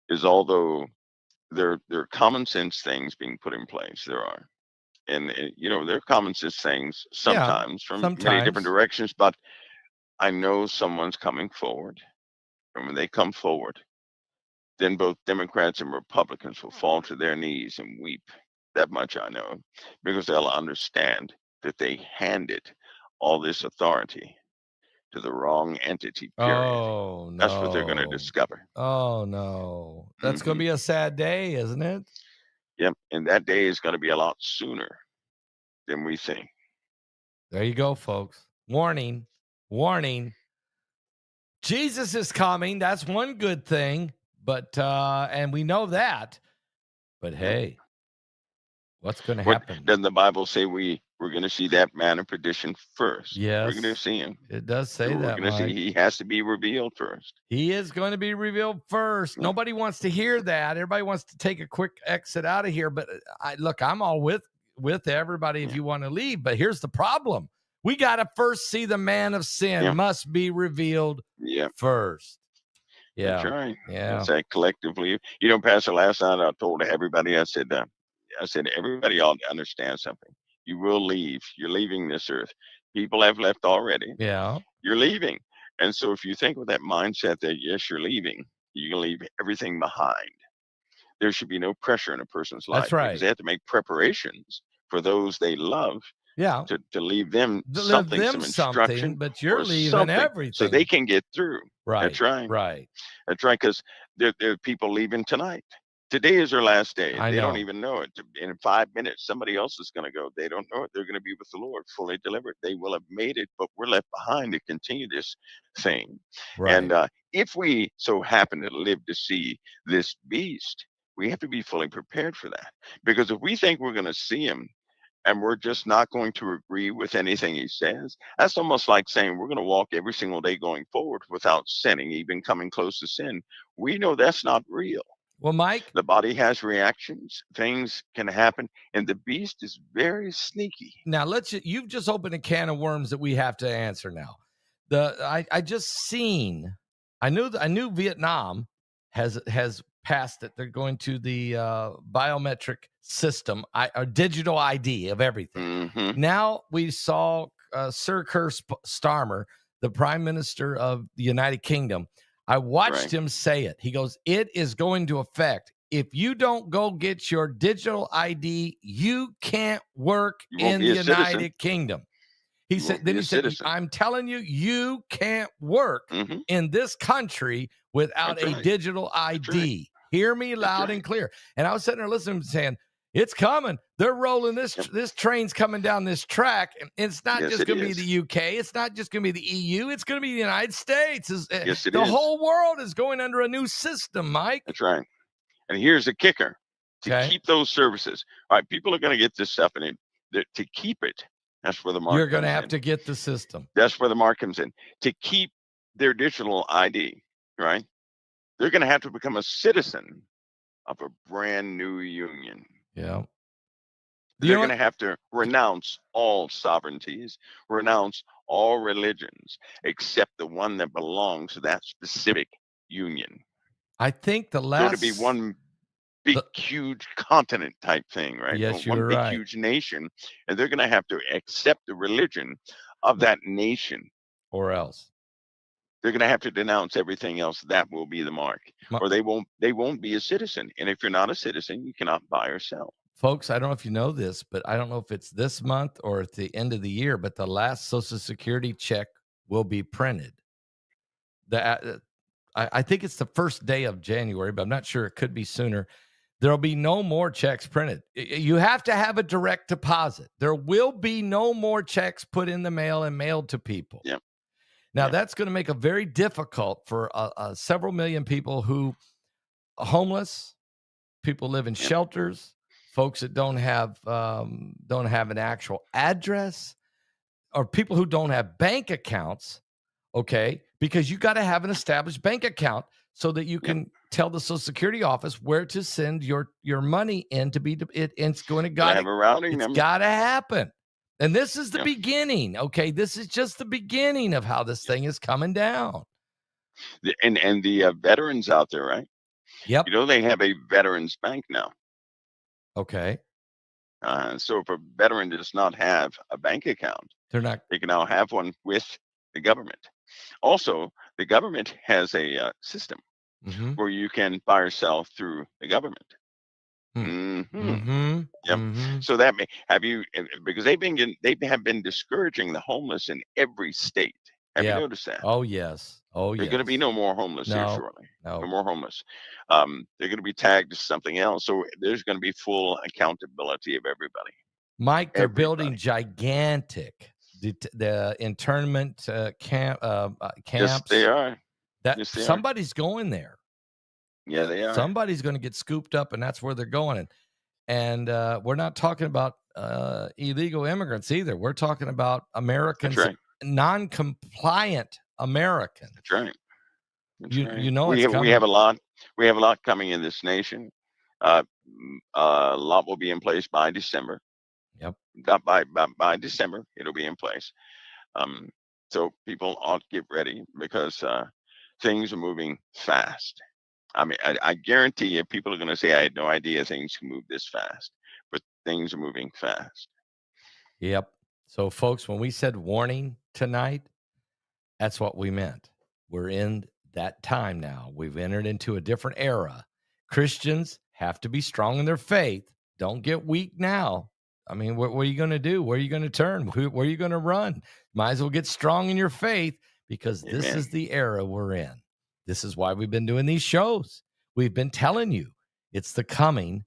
[SPEAKER 3] is, although there are common sense things being put in place, there are, and there are common sense things sometimes from many different directions, but I know someone's coming forward, and when they come forward, then both Democrats and Republicans will fall to their knees and weep. That much I know, because they'll understand that they handed all this authority to the wrong entity, period.
[SPEAKER 1] Oh, no.
[SPEAKER 3] That's what they're going to discover.
[SPEAKER 1] Oh, no. That's going to be a sad day, isn't it?
[SPEAKER 3] Yep. And that day is going to be a lot sooner than we think.
[SPEAKER 1] There you go, folks. Warning. Warning. Jesus is coming. That's one good thing. But, and we know that. But hey, what's going to happen?
[SPEAKER 3] Doesn't the Bible say we're going to see that man of perdition first?
[SPEAKER 1] Yes.
[SPEAKER 3] We're going to see him.
[SPEAKER 1] It does say that.
[SPEAKER 3] We're going to see he has to be revealed first.
[SPEAKER 1] He is going to be revealed first. Yeah. Nobody wants to hear that. Everybody wants to take a quick exit out of here. But I'm all with everybody if you want to leave. But here's the problem. We got to first see the man of sin must be revealed first. Yeah.
[SPEAKER 3] That's right.
[SPEAKER 1] Yeah.
[SPEAKER 3] That's that collectively. Pastor, last night I told everybody, I said, everybody ought to understand something. You will leave. You're leaving this earth. People have left already.
[SPEAKER 1] Yeah.
[SPEAKER 3] You're leaving. And so if you think with that mindset that, yes, you're leaving, you can leave everything behind. There should be no pressure in a person's life.
[SPEAKER 1] That's right.
[SPEAKER 3] Because they have to make preparations for those they love.
[SPEAKER 1] Yeah.
[SPEAKER 3] To leave them some instruction,
[SPEAKER 1] but you're leaving everything.
[SPEAKER 3] So they can get through.
[SPEAKER 1] Right.
[SPEAKER 3] That's right.
[SPEAKER 1] Right.
[SPEAKER 3] That's right. Because there are people leaving tonight. Today is their last day. They don't even know it. In 5 minutes, somebody else is going to go. They don't know it. They're going to be with the Lord, fully delivered. They will have made it, but we're left behind to continue this thing.
[SPEAKER 1] Right.
[SPEAKER 3] And if we so happen to live to see this beast, we have to be fully prepared for that. Because if we think we're going to see him, and we're just not going to agree with anything he says, that's almost like saying we're going to walk every single day going forward without sinning, even coming close to sin. We know that's not real.
[SPEAKER 1] Well, Mike,
[SPEAKER 3] the body has reactions, things can happen, and the beast is very sneaky.
[SPEAKER 1] Now you've just opened a can of worms that we have to answer now. I just seen, I knew Vietnam has passed it. They're going to the biometric system, a digital ID of everything.
[SPEAKER 3] Mm-hmm.
[SPEAKER 1] Now we saw Sir Keir Starmer, the Prime Minister of the United Kingdom. I watched him say it. He goes, it is going to affect. If you don't go get your digital ID, you can't work in the United Kingdom. He said, I'm telling you, you can't work in this country without a digital ID. Hear me loud and clear. And I was sitting there listening and saying, it's coming. They're rolling this. This train's coming down this track. And it's not just going to be the UK. It's not just going to be the EU. It's going to be the United States. The whole world is going under a new system, Mike.
[SPEAKER 3] That's right. And here's the kicker. To keep those services. All right, people are going to get this stuff in it. To keep it, that's where the mark
[SPEAKER 1] You're going to have to get the system.
[SPEAKER 3] That's where the mark comes in. To keep their digital ID, right? They're going to have to become a citizen of a brand new union.
[SPEAKER 1] Yeah.
[SPEAKER 3] They're going to have to renounce all sovereignties, renounce all religions, except the one that belongs to that specific union.
[SPEAKER 1] I think the last...
[SPEAKER 3] So to be one big, huge continent type thing, right?
[SPEAKER 1] Yes,
[SPEAKER 3] one big, huge nation. And they're going to have to accept the religion of that nation.
[SPEAKER 1] Or else.
[SPEAKER 3] They're going to have to denounce everything else. That will be the mark. Or they won't be a citizen. And if you're not a citizen, you cannot buy or sell.
[SPEAKER 1] folks, I don't know if you know this, but I don't know if it's this month or at the end of the year, but the last Social Security check will be printed. I think it's the first day of January, but I'm not sure. It could be sooner. There'll be no more checks printed. You have to have a direct deposit. There will be no more checks put in the mail and mailed to people.
[SPEAKER 3] Yep.
[SPEAKER 1] Now,
[SPEAKER 3] Yep.
[SPEAKER 1] that's going to make it very difficult for several million people who are homeless, people live in shelters, folks that don't have an actual address, or people who don't have bank accounts. Okay, because you got to have an established bank account so that you can tell the Social Security office where to send your money in to be. It's going to
[SPEAKER 3] Gotta have a routing
[SPEAKER 1] It's
[SPEAKER 3] number.
[SPEAKER 1] got to happen, and this is the beginning. Okay, this is just the beginning of how this thing is coming down.
[SPEAKER 3] And the veterans out there, right?
[SPEAKER 1] Yep.
[SPEAKER 3] You know, they have a veterans bank now.
[SPEAKER 1] Okay.
[SPEAKER 3] So if a veteran does not have a bank account, they can now have one with the government. Also, the government has a system where you can buy or sell through the government. So that may have you, because they have been discouraging the homeless in every state. Have you noticed that?
[SPEAKER 1] Oh yes. Oh
[SPEAKER 3] There's going to be no more homeless here shortly. No more homeless. They're going to be tagged as something else. So there's going to be full accountability of everybody.
[SPEAKER 1] Mike, they're building gigantic the internment camps.
[SPEAKER 3] Yes, they are.
[SPEAKER 1] Somebody's going there.
[SPEAKER 3] Yeah, they are.
[SPEAKER 1] Somebody's going to get scooped up, and that's where they're going. And we're not talking about illegal immigrants either. We're talking about Americans, non-compliant Americans.
[SPEAKER 3] That's right.
[SPEAKER 1] You know,
[SPEAKER 3] we have a lot. We have a lot coming in this nation. A lot will be in place by December.
[SPEAKER 1] Yep.
[SPEAKER 3] By December, it'll be in place. So people ought to get ready because things are moving fast. I mean, I guarantee you, people are going to say, "I had no idea things can move this fast," but things are moving fast.
[SPEAKER 1] Yep. So, folks, when we said warning tonight, that's what we meant. We're in that time now. We've entered into a different era. Christians have to be strong in their faith. Don't get weak now. I mean, what are you going to do? Where are you going to turn? Where are you going to run? Might as well get strong in your faith, because this is the era we're in. This is why we've been doing these shows. We've been telling you it's the coming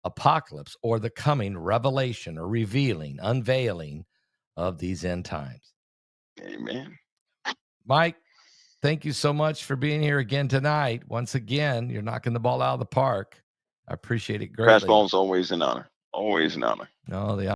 [SPEAKER 1] apocalypse, or the coming revelation or revealing, unveiling of these end times.
[SPEAKER 3] Amen.
[SPEAKER 1] Mike, thank you so much for being here again tonight. Once again, you're knocking the ball out of the park. I appreciate it greatly.
[SPEAKER 3] Fastball is always an honor. Always an honor.
[SPEAKER 1] No, the